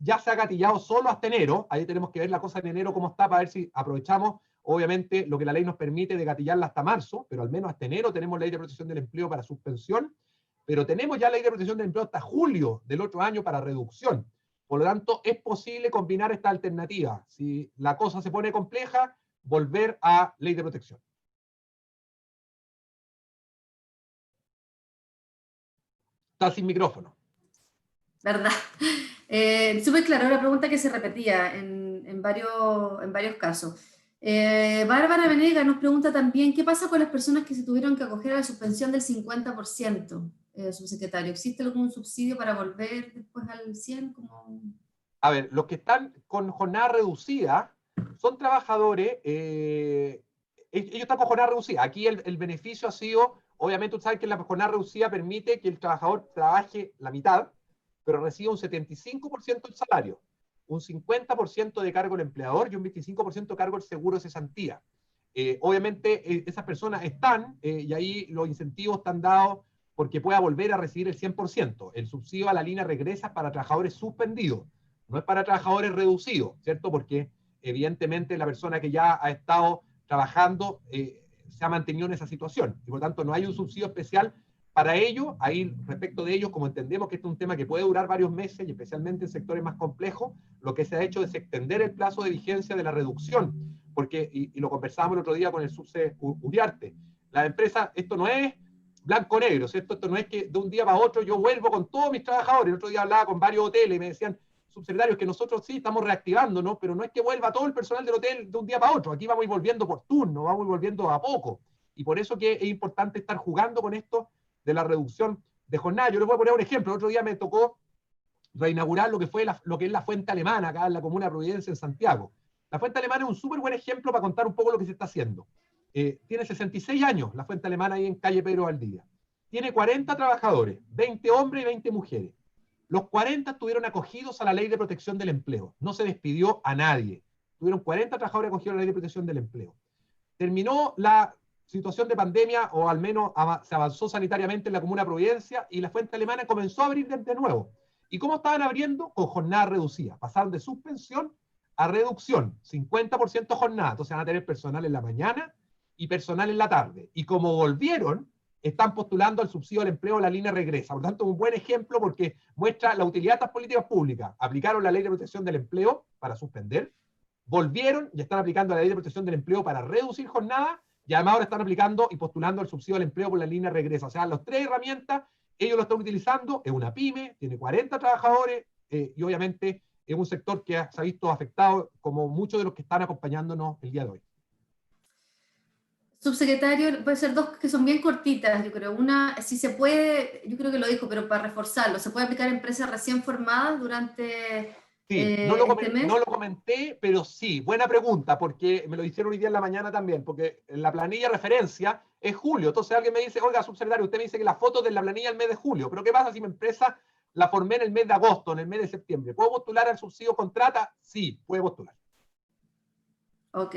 ya se ha gatillado solo hasta enero. Ahí tenemos que ver la cosa en enero cómo está para ver si aprovechamos, obviamente, lo que la ley nos permite de gatillarla hasta marzo, pero al menos hasta enero tenemos ley de protección del empleo para suspensión, pero tenemos ya ley de protección del empleo hasta julio del otro año para reducción. Por lo tanto, es posible combinar esta alternativa. Si la cosa se pone compleja, volver a ley de protección. Está sin micrófono. ¿Verdad? Súper claro, la pregunta que se repetía en en varios casos. Bárbara Venegas nos pregunta también, ¿qué pasa con las personas que se tuvieron que acoger a la suspensión del 50%, subsecretario? ¿Existe algún subsidio para volver después al 100%? A ver, los que están con jornada reducida son trabajadores, ellos están con jornada reducida. Aquí el beneficio ha sido, obviamente usted sabe que la jornada reducida permite que el trabajador trabaje la mitad, pero reciba un 75% del salario, un 50% de cargo el empleador y un 25% de cargo el seguro de cesantía. Obviamente esas personas están, y ahí los incentivos están dados porque pueda volver a recibir el 100%. El subsidio a la línea regresa para trabajadores suspendidos, no es para trabajadores reducidos, ¿cierto? Porque evidentemente la persona que ya ha estado trabajando se ha mantenido en esa situación, y por lo tanto no hay un subsidio especial para ello. Ahí, respecto de ellos, como entendemos que este es un tema que puede durar varios meses, y especialmente en sectores más complejos, lo que se ha hecho es extender el plazo de vigencia de la reducción, porque, y lo conversábamos el otro día con el subse Uriarte, la empresa, esto no es blanco-negro, ¿cierto? Esto no es que de un día para otro yo vuelvo con todos mis trabajadores. El otro día hablaba con varios hoteles y me decían, subsecretarios, que nosotros sí estamos reactivándonos, pero no es que vuelva todo el personal del hotel de un día para otro. Aquí vamos a ir volviendo por turno, vamos a ir volviendo a poco. Y por eso que es importante estar jugando con esto de la reducción de jornada. Yo les voy a poner un ejemplo. El otro día me tocó reinaugurar lo que es la Fuente Alemana, acá en la comuna de Providencia, en Santiago. La Fuente Alemana es un súper buen ejemplo para contar un poco lo que se está haciendo. Tiene 66 años la Fuente Alemana ahí en calle Pedro Valdivia. Tiene 40 trabajadores, 20 hombres y 20 mujeres. Los 40 estuvieron acogidos a la Ley de Protección del Empleo. No se despidió a nadie. Tuvieron 40 trabajadores acogidos a la Ley de Protección del Empleo. Terminó la situación de pandemia, o al menos se avanzó sanitariamente en la comuna de Providencia, y la Fuente Alemana comenzó a abrir de nuevo. ¿Y cómo estaban abriendo? Con jornada reducida. Pasaron de suspensión a reducción. 50% jornada. Entonces van a tener personal en la mañana y personal en la tarde. Y como volvieron, están postulando al subsidio al empleo, la línea regresa. Por lo tanto, un buen ejemplo porque muestra la utilidad de estas políticas públicas. Aplicaron la Ley de Protección del Empleo para suspender, volvieron y están aplicando la Ley de Protección del Empleo para reducir jornada, y además ahora están aplicando y postulando al subsidio al empleo por la línea regresa. O sea, las tres herramientas, ellos lo están utilizando. Es una pyme, tiene 40 trabajadores, y obviamente es un sector que se ha visto afectado, como muchos de los que están acompañándonos el día de hoy. Subsecretario, puede ser dos que son bien cortitas, yo creo. Una, si se puede, yo creo que lo dijo, pero para reforzarlo, ¿se puede aplicar a empresas recién formadas durante sí, no lo comenté, pero sí, buena pregunta, porque me lo hicieron hoy día en la mañana también, porque en la planilla de referencia es julio. Entonces alguien me dice, oiga, subsecretario, usted me dice que la foto de la planilla es el mes de julio, pero ¿qué pasa si mi empresa la formé en el mes de agosto, en el mes de septiembre? ¿Puedo postular al subsidio contrata? Sí, puede postular. Ok.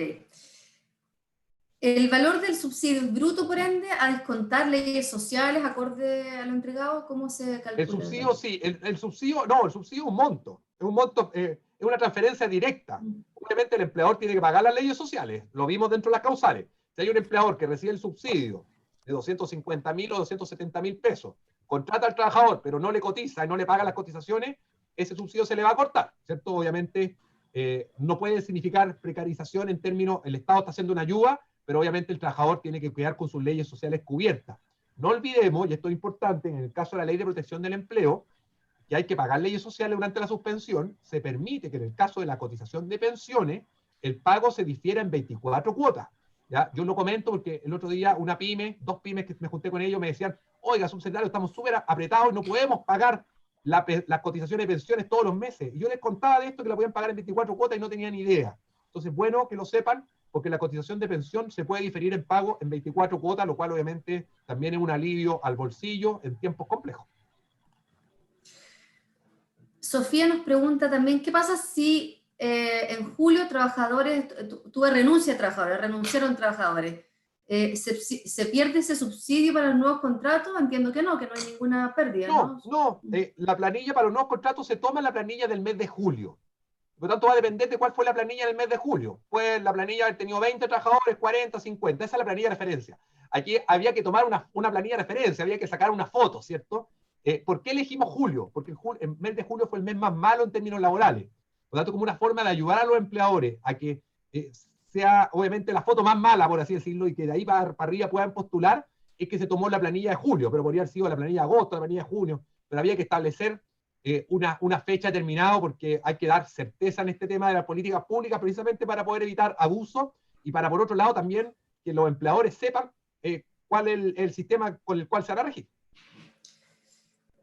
¿El valor del subsidio es bruto, por ende, a descontar leyes sociales acorde a lo entregado? ¿Cómo se calcula? El subsidio, sí. El subsidio es un monto. Es un monto, es una transferencia directa. Obviamente el empleador tiene que pagar las leyes sociales. Lo vimos dentro de las causales. Si hay un empleador que recibe el subsidio de 250.000 o 270.000 pesos, contrata al trabajador, pero no le cotiza y no le paga las cotizaciones, ese subsidio se le va a cortar, ¿cierto? Obviamente no puede significar precarización en términos, el Estado está haciendo una ayuda, pero obviamente el trabajador tiene que quedar con sus leyes sociales cubiertas. No olvidemos, y esto es importante, en el caso de la Ley de Protección del Empleo, que hay que pagar leyes sociales durante la suspensión. Se permite que en el caso de la cotización de pensiones, el pago se difiera en 24 cuotas. ¿Ya? Yo lo comento porque el otro día una pyme, dos pymes que me junté con ellos, me decían, oiga, subsecretario, estamos súper apretados y no podemos pagar las cotizaciones de pensiones todos los meses. Y yo les contaba de esto, que la podían pagar en 24 cuotas y no tenían idea. Entonces, bueno que lo sepan, porque la cotización de pensión se puede diferir en pago en 24 cuotas, lo cual obviamente también es un alivio al bolsillo en tiempos complejos. Sofía nos pregunta también, ¿qué pasa si en julio trabajadores, tuve renuncia de trabajadores, renunciaron trabajadores? ¿Se pierde ese subsidio para los nuevos contratos? Entiendo que no hay ninguna pérdida. No, la planilla para los nuevos contratos se toma en la planilla del mes de julio. Por lo tanto, va a depender de cuál fue la planilla del mes de julio. Pues la planilla haber tenido 20 trabajadores, 40, 50. Esa es la planilla de referencia. Aquí había que tomar una planilla de referencia, había que sacar una foto, ¿cierto? ¿Por qué elegimos julio? Porque el mes de julio fue el mes más malo en términos laborales. Por lo tanto, como una forma de ayudar a los empleadores a que sea, obviamente, la foto más mala, por así decirlo, y que de ahí para arriba puedan postular, es que se tomó la planilla de julio, pero podría haber sido la planilla de agosto, la planilla de junio, pero había que establecer una fecha determinada, porque hay que dar certeza en este tema de las políticas públicas, precisamente para poder evitar abusos y para, por otro lado, también que los empleadores sepan cuál es el sistema con el cual se hará registro.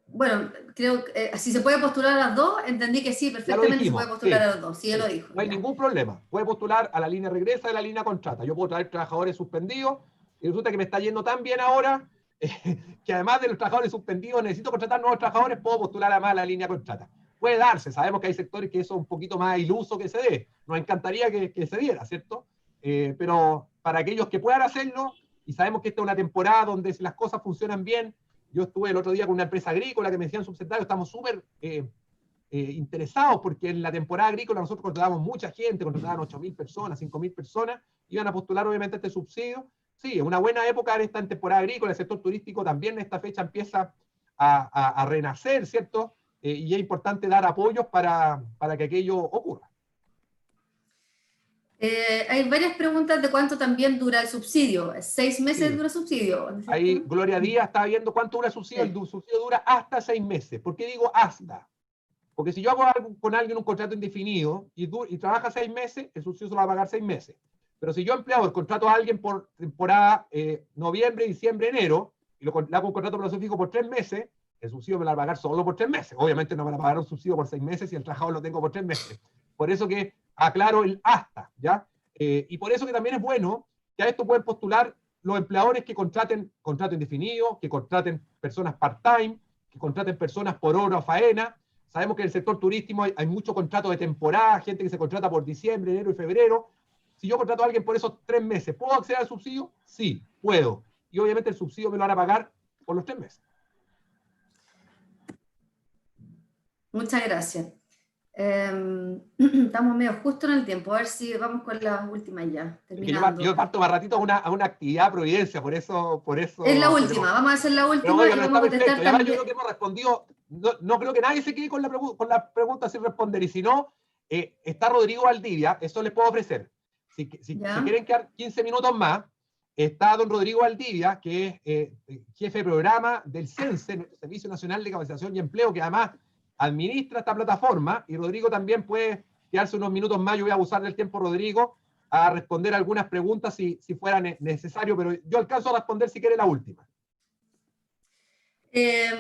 Bueno, creo que si se puede postular a las dos, entendí que sí, perfectamente se puede postular a las dos, sí, ya lo dijo. No hay ningún problema, puede postular a la línea regresa y a la línea contrata. Yo puedo traer trabajadores suspendidos y resulta que me está yendo tan bien ahora que además de los trabajadores suspendidos necesito contratar nuevos trabajadores, puedo postular además a la línea contrata. Puede darse, sabemos que hay sectores que eso es un poquito más iluso que se dé, nos encantaría que se diera, ¿cierto? Pero para aquellos que puedan hacerlo, y sabemos que esta es una temporada donde si las cosas funcionan bien, yo estuve el otro día con una empresa agrícola que me decían subsecretario, estamos súper interesados porque en la temporada agrícola nosotros contratábamos mucha gente, contrataban 8.000 personas, 5.000 personas, iban a postular obviamente este subsidio. Sí, es una buena época en esta temporada agrícola, el sector turístico también en esta fecha empieza a renacer, ¿cierto? Y es importante dar apoyos para que aquello ocurra. Hay varias preguntas de cuánto también dura el subsidio. 6 meses Sí. dura el subsidio. Ahí Gloria Díaz está viendo cuánto dura el subsidio. Sí. El subsidio dura hasta 6 meses. ¿Por qué digo hasta? Porque si yo hago algo con alguien un contrato indefinido y trabaja 6 meses, el subsidio se lo va a pagar 6 meses. Pero si yo empleador contrato a alguien por temporada noviembre, diciembre, enero, y le hago un contrato plazo fijo por 3 meses, el subsidio me lo va a pagar solo por 3 meses. Obviamente no me va a pagar un subsidio por 6 meses si el trabajador lo tengo por 3 meses. Por eso que aclaro el hasta, ¿ya? Y por eso que también es bueno que a esto pueden postular los empleadores que contraten contrato indefinido, que contraten personas part-time, que contraten personas por hora o faena. Sabemos que en el sector turístico hay mucho contrato de temporada, gente que se contrata por diciembre, enero y febrero. Si yo contrato a alguien por esos 3 meses, ¿puedo acceder al subsidio? Sí, puedo. Y obviamente el subsidio me lo van a pagar por los 3 meses. Muchas gracias. Estamos medio justo en el tiempo, a ver si vamos con las últimas ya, terminando. Yo parto más ratito a una actividad Providencia, por eso... Es la última, vamos a hacer la última. Pero, oiga, pero está perfecto. Y además yo creo que hemos respondido, no creo que nadie se quede con la pregunta sin responder, y si no, está Rodrigo Valdivia, eso les puedo ofrecer. Si quieren quedar 15 minutos más, está don Rodrigo Valdivia, que es jefe de programa del CENSE, nuestro Servicio Nacional de Capacitación y Empleo, que además administra esta plataforma, y Rodrigo también puede quedarse unos minutos más. Yo voy a abusar del tiempo, Rodrigo, a responder algunas preguntas si fuera necesario, pero yo alcanzo a responder si quiere la última.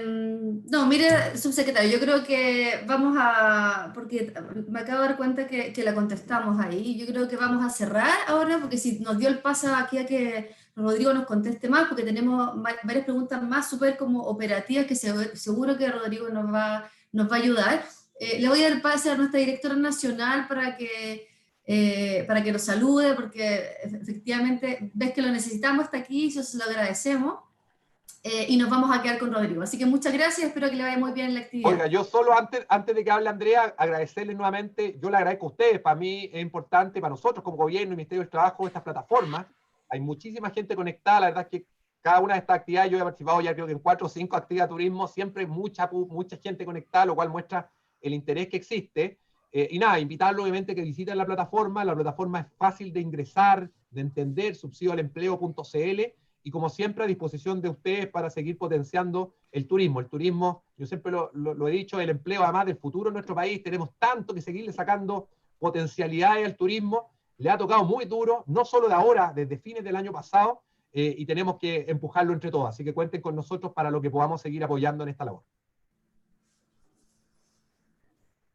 No, mire, subsecretario, yo creo que vamos a, porque me acabo de dar cuenta que la contestamos ahí, yo creo que vamos a cerrar ahora, porque si nos dio el paso aquí a que Rodrigo nos conteste más, porque tenemos varias preguntas más súper como operativas que seguro que Rodrigo nos va a ayudar. Le voy a dar pase a nuestra directora nacional para que lo salude, porque efectivamente ves que lo necesitamos, está aquí, eso se lo agradecemos. Y nos vamos a quedar con Rodrigo. Así que muchas gracias, espero que le vaya muy bien en la actividad. Oiga, yo solo antes de que hable Andrea, agradecerles nuevamente, yo le agradezco a ustedes, para mí es importante, para nosotros como gobierno y Ministerio del Trabajo, estas plataformas, hay muchísima gente conectada, la verdad es que cada una de estas actividades, yo he participado ya creo que en 4 o 5 actividades de turismo, siempre mucha gente conectada, lo cual muestra el interés que existe. Y nada, invitarlo obviamente que visiten la plataforma es fácil de ingresar, de entender, subsidioalempleo.cl, y como siempre a disposición de ustedes para seguir potenciando el turismo. El turismo, yo siempre lo he dicho, el empleo además del futuro en nuestro país, tenemos tanto que seguirle sacando potencialidades al turismo, le ha tocado muy duro, no solo de ahora, desde fines del año pasado, y tenemos que empujarlo entre todos, así que cuenten con nosotros para lo que podamos seguir apoyando en esta labor.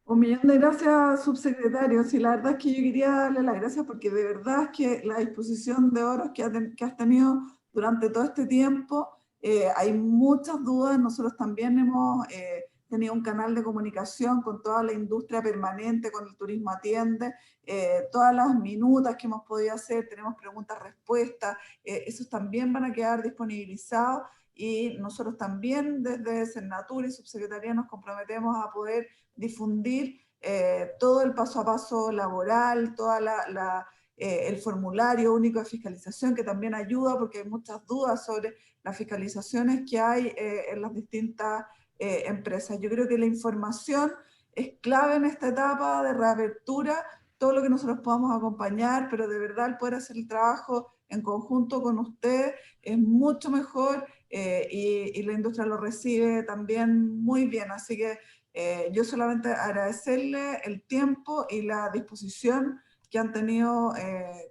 Un millón de gracias, subsecretario. Sí, la verdad es que yo quería darle las gracias porque de verdad es que la disposición de oros que has tenido durante todo este tiempo, hay muchas dudas. Nosotros también hemos tenido un canal de comunicación con toda la industria permanente, con el Turismo Atiende, todas las minutas que hemos podido hacer, tenemos preguntas, respuestas, esos también van a quedar disponibilizados, y nosotros también desde Senatur y Subsecretaría nos comprometemos a poder difundir todo el paso a paso laboral, toda el formulario único de fiscalización, que también ayuda porque hay muchas dudas sobre las fiscalizaciones que hay en las distintas empresas. Yo creo que la información es clave en esta etapa de reapertura, todo lo que nosotros podamos acompañar, pero de verdad el poder hacer el trabajo en conjunto con usted es mucho mejor, y la industria lo recibe también muy bien. Así que Yo solamente agradecerle el tiempo y la disposición que han tenido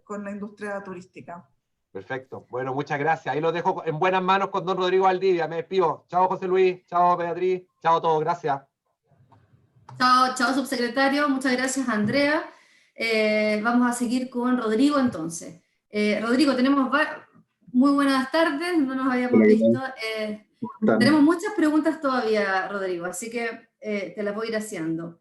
con la industria turística. Perfecto. Bueno, muchas gracias. Ahí lo dejo en buenas manos con don Rodrigo Valdivia. Me despido. Chao, José Luis. Chao, Beatriz. Chao a todos. Gracias. Chao, chao, subsecretario. Muchas gracias, Andrea. Vamos a seguir con Rodrigo entonces. Rodrigo, tenemos muy buenas tardes, no nos habíamos visto. Tenemos muchas preguntas todavía, Rodrigo, así que te las voy a ir haciendo.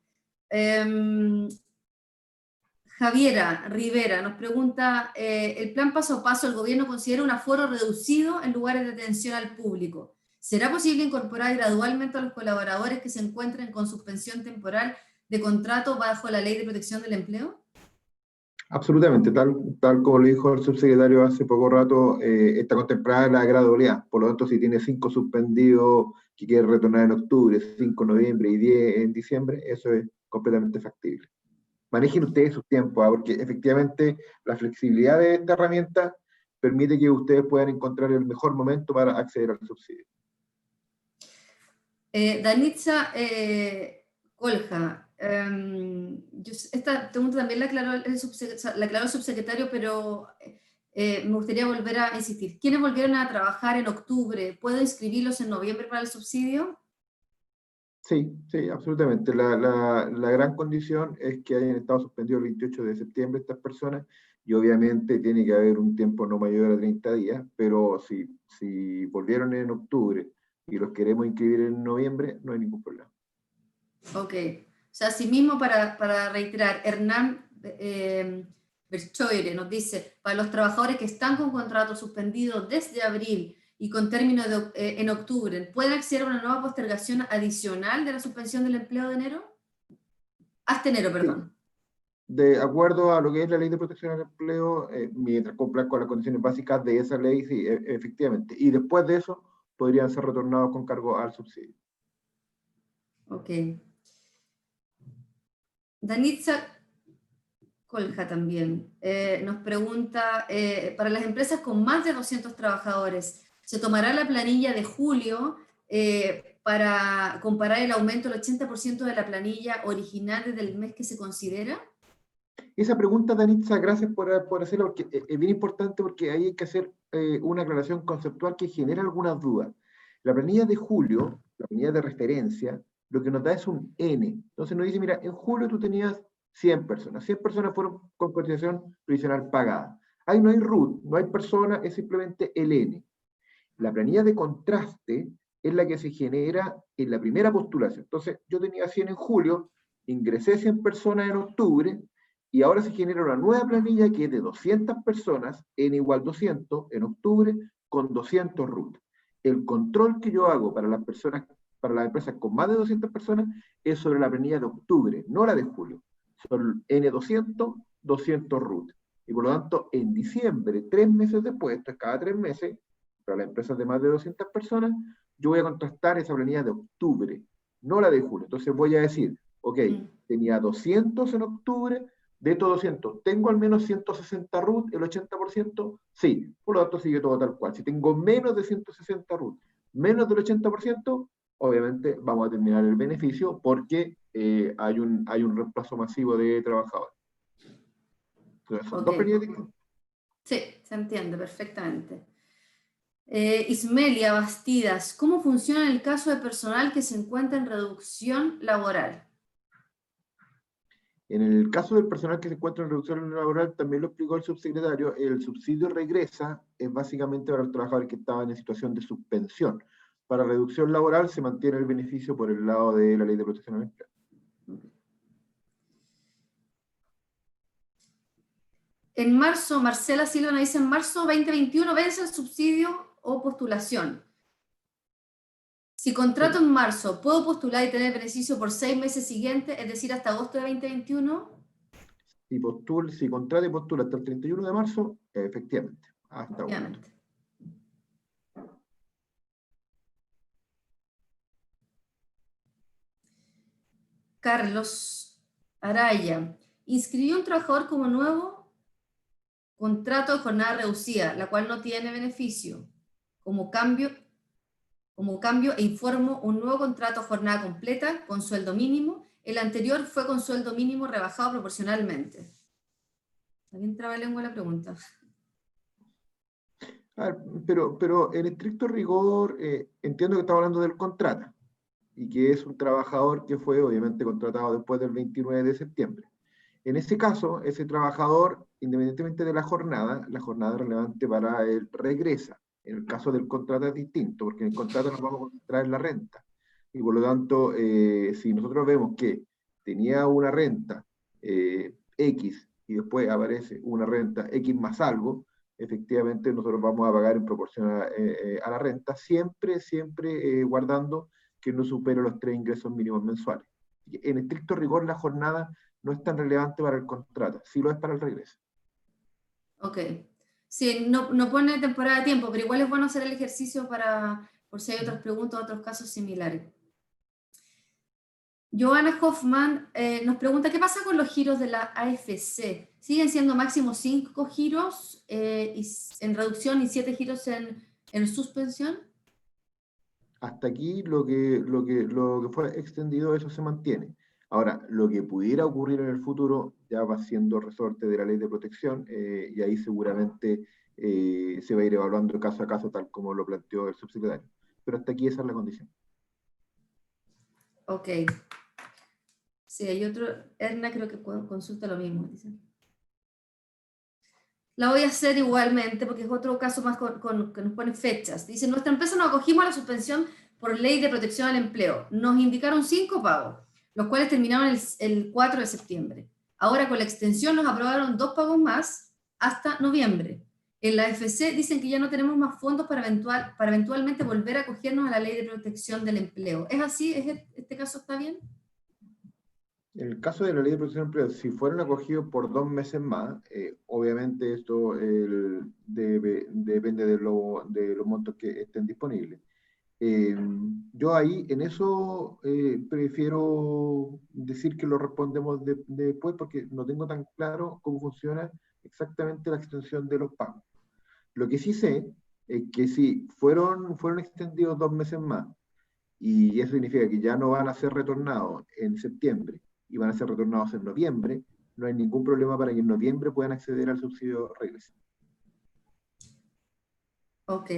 Javiera Rivera nos pregunta, el plan paso a paso, el gobierno considera un aforo reducido en lugares de atención al público. ¿Será posible incorporar gradualmente a los colaboradores que se encuentren con suspensión temporal de contrato bajo la Ley de Protección del Empleo? Absolutamente, tal como lo dijo el subsecretario hace poco rato, está contemplada la gradualidad. Por lo tanto, si tiene 5 suspendidos que quiere retornar en octubre, 5 en noviembre y 10 en diciembre, eso es completamente factible. Manejen ustedes sus tiempos, porque efectivamente la flexibilidad de esta herramienta permite que ustedes puedan encontrar el mejor momento para acceder al subsidio. Danitza Colja, esta pregunta también la aclaró el subsecretario, pero me gustaría volver a insistir. ¿Quiénes volvieron a trabajar en octubre? ¿Puedo inscribirlos en noviembre para el subsidio? Sí, absolutamente. La gran condición es que hayan estado suspendidos el 28 de septiembre estas personas, y obviamente tiene que haber un tiempo no mayor a 30 días, pero si volvieron en octubre y los queremos inscribir en noviembre, no hay ningún problema. Ok. O sea, así mismo para reiterar, Hernán Berchoire nos dice, para los trabajadores que están con contrato suspendido desde abril y con término en octubre, ¿pueden acceder a una nueva postergación adicional de la suspensión del empleo de enero? Hasta enero, perdón. Sí. De acuerdo a lo que es la Ley de Protección al Empleo, mientras cumplan con las condiciones básicas de esa ley, sí, efectivamente. Y después de eso, podrían ser retornados con cargo al subsidio. Ok. Danitza Colja también nos pregunta, para las empresas con más de 200 trabajadores, ¿se tomará la planilla de julio para comparar el aumento del 80% de la planilla original desde el mes que se considera? Esa pregunta, Danitza, gracias por hacerla, porque es bien importante, porque ahí hay que hacer una aclaración conceptual que genera algunas dudas. La planilla de julio, la planilla de referencia, lo que nos da es un N. Entonces nos dice, mira, en julio tú tenías 100 personas. 100 personas fueron con cotización provisional pagada. Ahí no hay RUT, no hay persona, es simplemente el N. La planilla de contraste es la que se genera en la primera postulación. Entonces, yo tenía 100 en julio, ingresé 100 personas en octubre, y ahora se genera una nueva planilla que es de 200 personas, N igual 200, en octubre, con 200 RUT. El control que yo hago para las personas, para las empresas con más de 200 personas, es sobre la planilla de octubre, no la de julio. Son N200, 200 RUT. Y por lo tanto, en diciembre, 3 meses después, esto es cada 3 meses, para las empresas de más de 200 personas, yo voy a contrastar esa planilla de octubre, no la de julio. Entonces voy a decir, ok, tenía 200 en octubre, de estos 200, ¿tengo al menos 160 RUT, el 80%? Sí, por lo tanto sigue todo tal cual. Si tengo menos de 160 RUT, menos del 80%, obviamente vamos a terminar el beneficio porque hay un reemplazo masivo de trabajadores. Entonces, son dos planillas distintas. Sí, se entiende perfectamente. Ismelia Bastidas, ¿cómo funciona en el caso de personal que se encuentra en reducción laboral? En el caso del personal que se encuentra en reducción laboral, también lo explicó el subsecretario, el subsidio regresa, es básicamente para los trabajadores que estaban en situación de suspensión. Para reducción laboral se mantiene el beneficio por el lado de la Ley de Protección al Empleo. En marzo, Marcela Silva nos dice, en marzo 2021 vence el subsidio o postulación. Si contrato en marzo, ¿puedo postular y tener beneficio por 6 meses siguientes, es decir, hasta agosto de 2021? Si contrata y postula hasta el 31 de marzo, efectivamente, hasta agosto. Carlos Araya, inscribió un trabajador como nuevo contrato de jornada reducida, la cual no tiene beneficio. Como cambio, como cambio e informo un nuevo contrato a jornada completa con sueldo mínimo. El anterior fue con sueldo mínimo rebajado proporcionalmente. ¿Alguien traba lengua la pregunta? A ver, pero en estricto rigor, entiendo que estamos hablando del contrato y que es un trabajador que fue obviamente contratado después del 29 de septiembre. En ese caso, ese trabajador, independientemente de la jornada relevante para él regresa. En el caso del contrato es distinto, porque en el contrato nos vamos a concentrar en la renta. Y por lo tanto, si nosotros vemos que tenía una renta X y después aparece una renta X más algo, efectivamente nosotros vamos a pagar en proporción a la renta, siempre guardando que no supere los 3 ingresos mínimos mensuales. En estricto rigor, la jornada no es tan relevante para el contrato, sí lo es para el regreso. Ok. Sí, no pone temporada de tiempo, pero igual es bueno hacer el ejercicio por si hay otras preguntas o otros casos similares. Johanna Hoffman nos pregunta, ¿qué pasa con los giros de la AFC? ¿Siguen siendo máximo 5 giros en reducción y 7 giros en suspensión? Hasta aquí lo que fue extendido, eso se mantiene. Ahora, lo que pudiera ocurrir en el futuro ya va siendo resorte de la ley de protección y ahí seguramente se va a ir evaluando caso a caso tal como lo planteó el subsecretario. Pero hasta aquí esa es la condición. Ok. Sí, hay otro, Erna creo que consulta lo mismo. Dicen. La voy a hacer igualmente porque es otro caso más que nos pone fechas. Dice, nuestra empresa nos acogimos a la suspensión por ley de protección al empleo. Nos indicaron 5 pagos, los cuales terminaron el 4 de septiembre. Ahora con la extensión nos aprobaron 2 pagos más hasta noviembre. En la FC dicen que ya no tenemos más fondos para eventualmente volver a acogernos a la ley de protección del empleo. ¿Es así? ¿Este caso está bien? En el caso de la ley de protección de empleo, si fueron acogidos por 2 meses más, obviamente esto depende de los montos que estén disponibles. Yo ahí, en eso, prefiero decir que lo respondemos después porque no tengo tan claro cómo funciona exactamente la extensión de los pagos. Lo que sí sé es que si fueron extendidos 2 meses más, y eso significa que ya no van a ser retornados en septiembre y van a ser retornados en noviembre, no hay ningún problema para que en noviembre puedan acceder al subsidio regreso. Ok.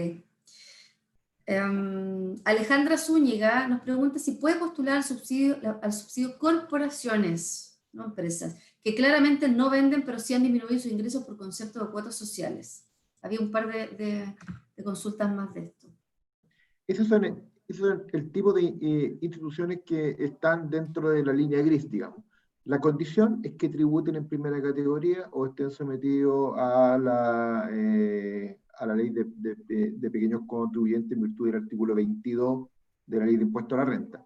Alejandra Zúñiga nos pregunta si puede postular al subsidio corporaciones, no empresas, que claramente no venden, pero sí han disminuido sus ingresos por concepto de cuotas sociales. Había un par de consultas más de esto. Esos son el tipo de instituciones que están dentro de la línea gris, digamos. La condición es que tributen en primera categoría o estén sometidos a la ley de pequeños contribuyentes en virtud del artículo 22 de la ley de impuesto a la renta.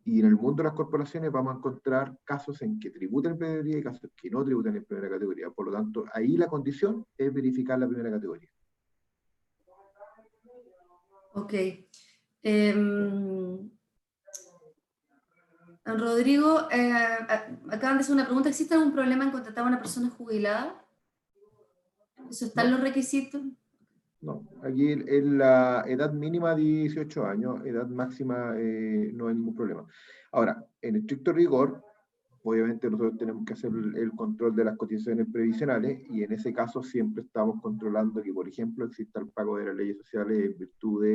Y en el mundo de las corporaciones vamos a encontrar casos en que tributen en primera categoría y casos que no tributen en primera categoría. Por lo tanto, ahí la condición es verificar la primera categoría. Ok. Rodrigo, acaban de hacer una pregunta. ¿Existe algún problema en contratar a una persona jubilada? ¿Eso está en los requisitos? No, aquí en la edad mínima 18 años, edad máxima no hay ningún problema. Ahora, en estricto rigor, obviamente nosotros tenemos que hacer el control de las cotizaciones previsionales y en ese caso siempre estamos controlando que, por ejemplo, exista el pago de las leyes sociales en virtud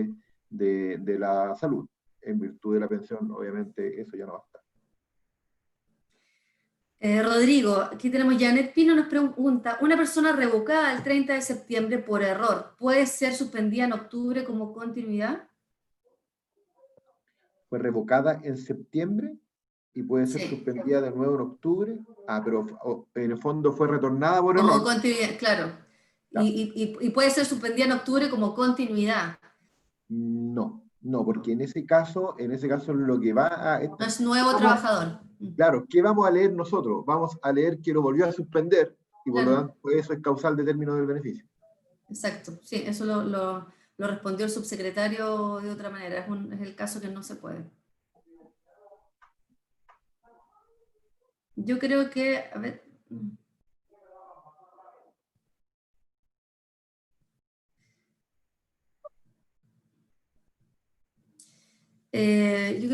de la salud. En virtud de la pensión, obviamente, eso ya no va a estar. Rodrigo, aquí tenemos Janet Pino, nos pregunta, ¿una persona revocada el 30 de septiembre por error puede ser suspendida en octubre como continuidad? Fue revocada en septiembre y puede ser suspendida de nuevo en octubre. Pero en el fondo fue retornada por error. Como continuidad, claro. Y puede ser suspendida en octubre como continuidad. No, porque en ese caso lo que va a... No es nuevo trabajador. Claro, ¿qué vamos a leer nosotros? Vamos a leer que lo volvió a suspender y por lo tanto eso es causal de término del beneficio. Exacto, sí, eso lo respondió el subsecretario de otra manera, es el caso que no se puede. Yo creo que, a ver...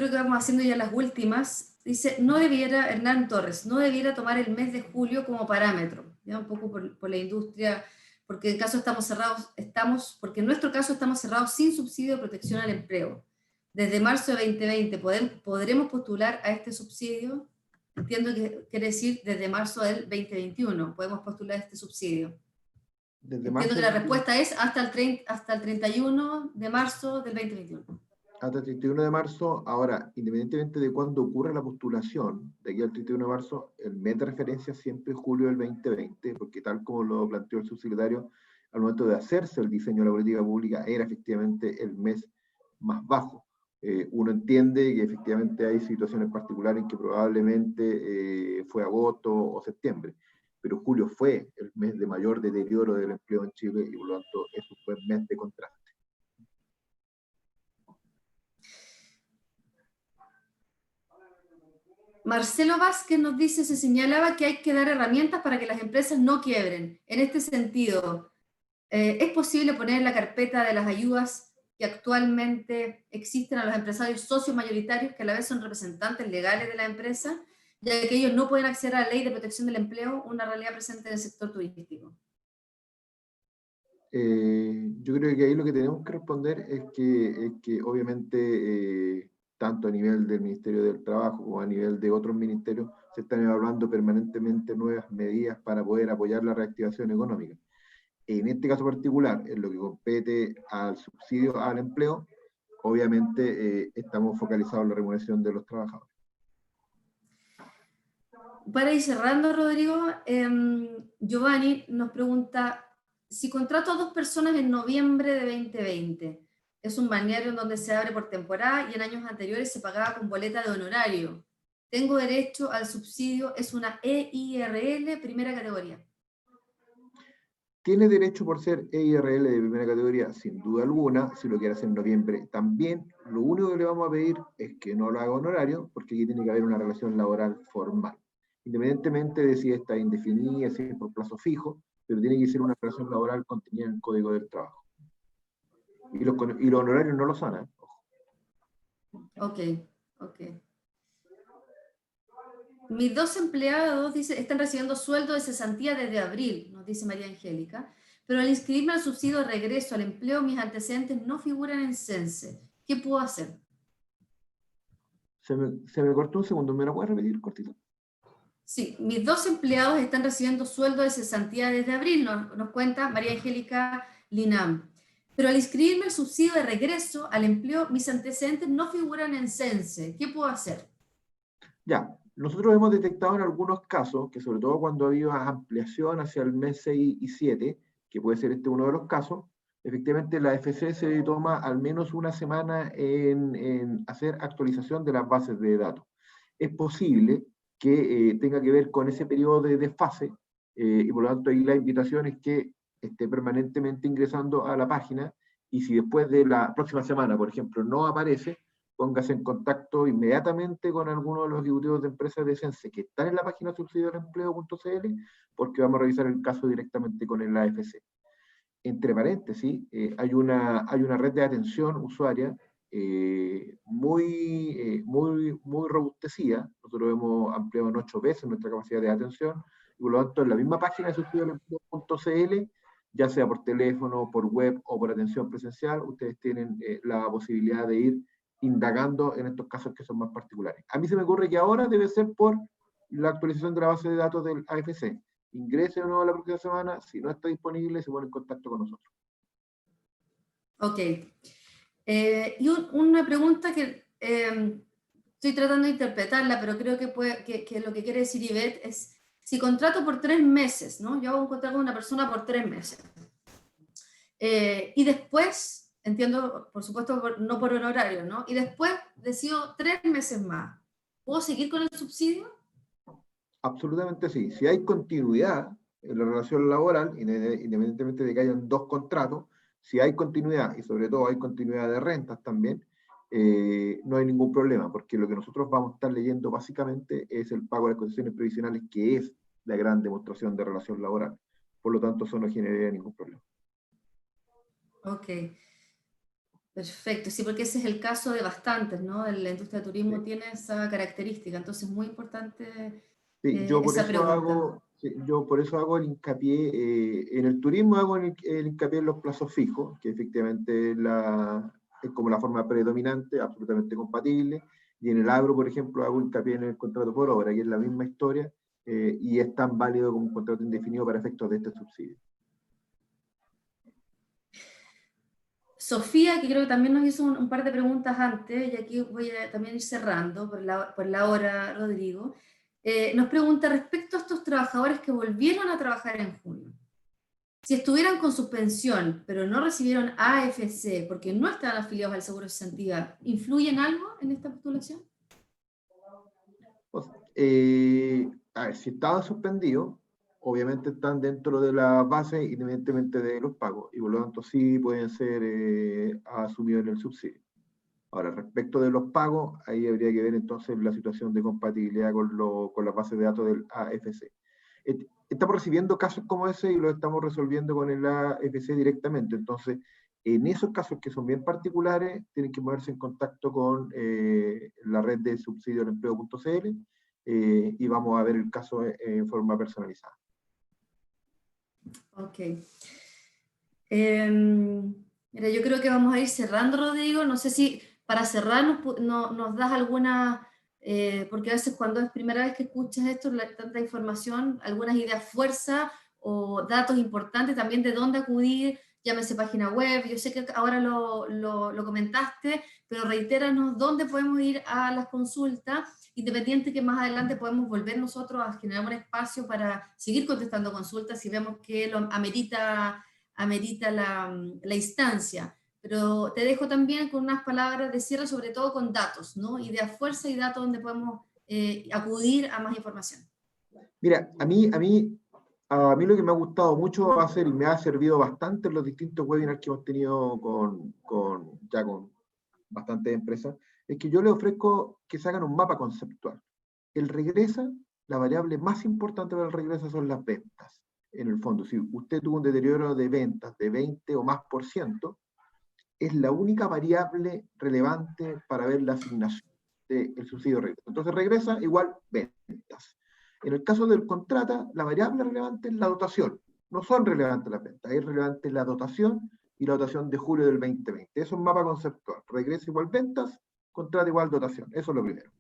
creo que vamos haciendo ya las últimas. Dice, no debiera, Hernán Torres, no debiera tomar el mes de julio como parámetro, ya un poco por la industria, porque en caso estamos cerrados, porque en nuestro caso estamos cerrados sin subsidio de protección al empleo. Desde marzo de 2020, ¿podremos postular a este subsidio? Entiendo que quiere decir desde marzo del 2021, podemos postular este subsidio. Desde Entiendo marzo que la respuesta es hasta el 31 de marzo del 2021. hasta el 31 de marzo. Ahora, independientemente de cuándo ocurra la postulación, de aquí al 31 de marzo, el mes de referencia siempre es julio del 2020, porque tal como lo planteó el subsecretario, al momento de hacerse el diseño de la política pública, era efectivamente el mes más bajo. Uno entiende que efectivamente hay situaciones particulares en que probablemente fue agosto o septiembre, pero julio fue el mes de mayor deterioro del empleo en Chile y por lo tanto es un buen mes de contraste. Marcelo Vázquez nos dice, se señalaba que hay que dar herramientas para que las empresas no quiebren. En este sentido, ¿es posible poner en la carpeta de las ayudas que actualmente existen a los empresarios socios mayoritarios que a la vez son representantes legales de la empresa, ya que ellos no pueden acceder a la ley de protección del empleo, una realidad presente en el sector turístico? Yo creo que ahí lo que tenemos que responder es que obviamente tanto a nivel del Ministerio del Trabajo como a nivel de otros ministerios se están evaluando permanentemente nuevas medidas para poder apoyar la reactivación económica. En este caso particular, en lo que compete al subsidio al empleo, obviamente estamos focalizados en la remuneración de los trabajadores. Para ir cerrando, Rodrigo, Giovanni nos pregunta, si contrato a 2 personas en noviembre de 2020, es un balneario en donde se abre por temporada y en años anteriores se pagaba con boleta de honorario. ¿Tengo derecho al subsidio? Es una EIRL primera categoría. Tiene derecho por ser EIRL de primera categoría, sin duda alguna, si lo quiere hacer en noviembre. También lo único que le vamos a pedir es que no lo haga honorario, porque aquí tiene que haber una relación laboral formal. Independientemente de si está indefinida, si es por plazo fijo, pero tiene que ser una relación laboral contenida en el Código del Trabajo. Y los honorarios no lo son, ¿eh? Ok. Mis 2 empleados, dice, están recibiendo sueldo de cesantía desde abril, nos dice María Angélica, pero al inscribirme al subsidio de regreso al empleo, mis antecedentes no figuran en CENSE. ¿Qué puedo hacer? Se me cortó un segundo, ¿me lo puedes repetir, cortito? Sí, mis 2 empleados están recibiendo sueldo de cesantía desde abril, nos cuenta María Angélica Linam. Pero al inscribirme al subsidio de regreso al empleo, mis antecedentes no figuran en CENSE. ¿Qué puedo hacer? Ya, nosotros hemos detectado en algunos casos, que sobre todo cuando ha habido ampliación hacia el mes 6 y 7, que puede ser este uno de los casos, efectivamente la AFC se toma al menos una semana en hacer actualización de las bases de datos. Es posible que tenga que ver con ese periodo de desfase, y por lo tanto ahí la invitación es que esté permanentemente ingresando a la página, y si después de la próxima semana, por ejemplo, no aparece, póngase en contacto inmediatamente con alguno de los ejecutivos de empresas de CENSE que están en la página subsidiodelempleo.cl, porque vamos a revisar el caso directamente con el AFC. Entre paréntesis, hay una red de atención usuaria muy robustecida. Nosotros hemos ampliado en 8 veces nuestra capacidad de atención, y por lo tanto en la misma página de subsidiodelempleo.cl, ya sea por teléfono, por web o por atención presencial, ustedes tienen la posibilidad de ir indagando en estos casos que son más particulares. A mí se me ocurre que ahora debe ser por la actualización de la base de datos del AFC. Ingrese de nuevo la próxima semana, si no está disponible, se pone en contacto con nosotros. Ok. Y una pregunta que estoy tratando de interpretarla, pero creo que lo que quiere decir Ivette es, si contrato por 3 meses, ¿no? Yo hago un contrato con una persona por 3 meses. Y después, entiendo, por supuesto, no por honorario, ¿no? Y después decido 3 meses más. ¿Puedo seguir con el subsidio? Absolutamente sí. Si hay continuidad en la relación laboral, independientemente de que hayan 2 contratos, si hay continuidad, y sobre todo hay continuidad de rentas también, no hay ningún problema, porque lo que nosotros vamos a estar leyendo básicamente es el pago de las condiciones previsionales, que es la gran demostración de relación laboral. Por lo tanto, eso no generaría ningún problema. Ok. Perfecto, sí, porque ese es el caso de bastantes, ¿no? La industria de turismo Sí. tiene esa característica, entonces es muy importante Sí, esa pregunta. yo por eso hago el hincapié, en el turismo hago el hincapié en los plazos fijos, que efectivamente es como la forma predominante, absolutamente compatible, y en el agro, por ejemplo, hago hincapié en el contrato por obra, que es la misma historia, y es tan válido como un contrato indefinido para efectos de este subsidio. Sofía, que creo que también nos hizo un par de preguntas antes, y aquí voy a también ir cerrando por la hora, Rodrigo, nos pregunta respecto a estos trabajadores que volvieron a trabajar en junio. Si estuvieran con suspensión, pero no recibieron AFC porque no estaban afiliados al Seguro de Cesantía, ¿influye en algo en esta postulación? Pues, a ver, si estaban suspendidos, obviamente están dentro de la base independientemente de los pagos, y por lo tanto sí pueden ser asumidos en el subsidio. Ahora, respecto de los pagos, ahí habría que ver entonces la situación de compatibilidad con la base de datos del AFC. Estamos recibiendo casos como ese y los estamos resolviendo con el AFC directamente. Entonces, en esos casos que son bien particulares, tienen que ponerse en contacto con la red de subsidioalempleo.cl y vamos a ver el caso en forma personalizada. Ok. Mira, yo creo que vamos a ir cerrando, Rodrigo. No sé si para cerrar nos das alguna, porque a veces cuando es primera vez que escuchas esto, tanta información, algunas ideas fuerza o datos importantes también de dónde acudir, llámese página web. Yo sé que ahora lo comentaste, pero reitéranos dónde podemos ir a las consultas, independiente que más adelante podemos volver nosotros a generar un espacio para seguir contestando consultas si vemos que lo amerita la instancia. Pero te dejo también con unas palabras de cierre, sobre todo con datos, ¿no? Ideas fuerza y datos donde podemos acudir a más información. Mira, a mí lo que me ha gustado mucho hacer y me ha servido bastante en los distintos webinars que hemos tenido con bastantes empresas, es que yo les ofrezco que se hagan un mapa conceptual. El regresa, la variable más importante para el regresa son las ventas. En el fondo, si usted tuvo un deterioro de ventas de 20 o más %, es la única variable relevante para ver la asignación del subsidio regresa. Entonces regresa igual ventas. En el caso del contrata, la variable relevante es la dotación. No son relevantes las ventas, es relevante la dotación y la dotación de julio del 2020. Eso es un mapa conceptual. Regresa igual ventas, contrata igual dotación. Eso es lo primero.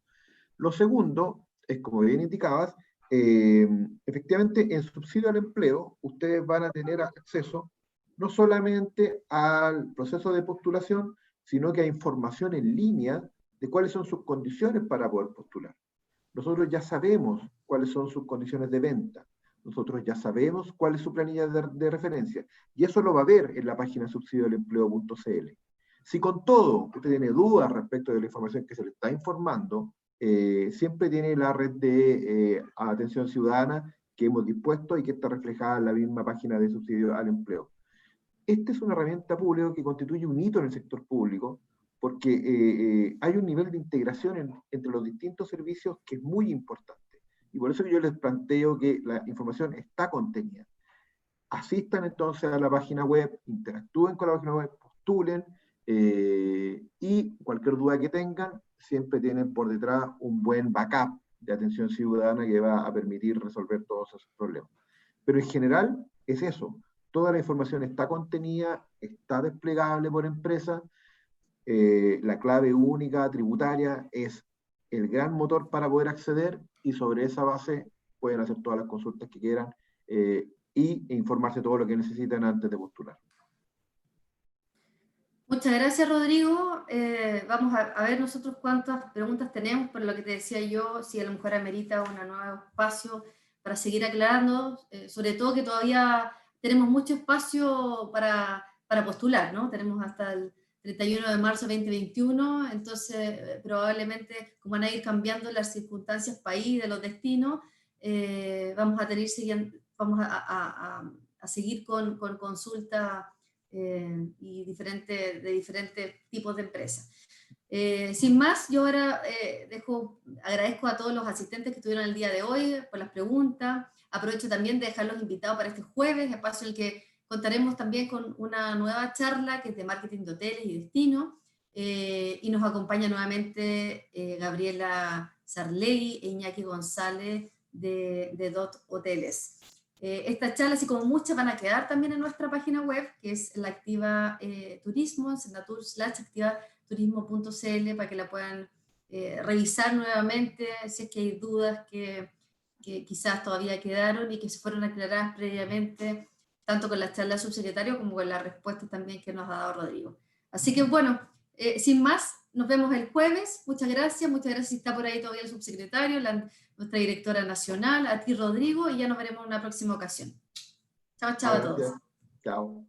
Lo segundo es, como bien indicabas, efectivamente en subsidio al empleo ustedes van a tener acceso no solamente al proceso de postulación, sino que a información en línea de cuáles son sus condiciones para poder postular. Nosotros ya sabemos cuáles son sus condiciones de venta. Nosotros ya sabemos cuál es su planilla de referencia. Y eso lo va a ver en la página subsidioalempleo.cl. Si con todo usted tiene dudas respecto de la información que se le está informando, siempre tiene la red de atención ciudadana que hemos dispuesto y que está reflejada en la misma página de subsidio al empleo. Esta es una herramienta pública que constituye un hito en el sector público, porque hay un nivel de integración entre los distintos servicios que es muy importante. Y por eso que yo les planteo que la información está contenida. Asistan entonces a la página web, interactúen con la página web, postulen, y cualquier duda que tengan, siempre tienen por detrás un buen backup de atención ciudadana que va a permitir resolver todos esos problemas. Pero en general es eso. Toda la información está contenida, está desplegable por empresa. La clave única tributaria es el gran motor para poder acceder y sobre esa base pueden hacer todas las consultas que quieran e informarse todo lo que necesitan antes de postular. Muchas gracias, Rodrigo. Vamos a ver nosotros cuántas preguntas tenemos, por lo que te decía yo, si a lo mejor amerita un nuevo espacio para seguir aclarando, sobre todo que todavía tenemos mucho espacio para postular, ¿no? Tenemos hasta el 31 de marzo de 2021, entonces probablemente como van a ir cambiando las circunstancias país, de los destinos, vamos a seguir con consulta y de diferentes tipos de empresas. Sin más, yo ahora agradezco a todos los asistentes que estuvieron el día de hoy por las preguntas. Aprovecho también de dejarlos invitados para este jueves, espacio en el que contaremos también con una nueva charla que es de marketing de hoteles y destino, y nos acompaña nuevamente Gabriela Sarlegui e Iñaki González de DOT Hoteles. Estas charlas, y como muchas, van a quedar también en nuestra página web, que es la Activa Turismo, sendatur/activaturismo.cl, para que la puedan revisar nuevamente si es que hay dudas que quizás todavía quedaron y que se fueron aclaradas previamente, tanto con la charla del subsecretario como con las respuestas también que nos ha dado Rodrigo. Así que bueno, sin más, nos vemos el jueves. Muchas gracias si está por ahí todavía el subsecretario, nuestra directora nacional, a ti Rodrigo, y ya nos veremos en una próxima ocasión. Chao, chao a todos. Chao.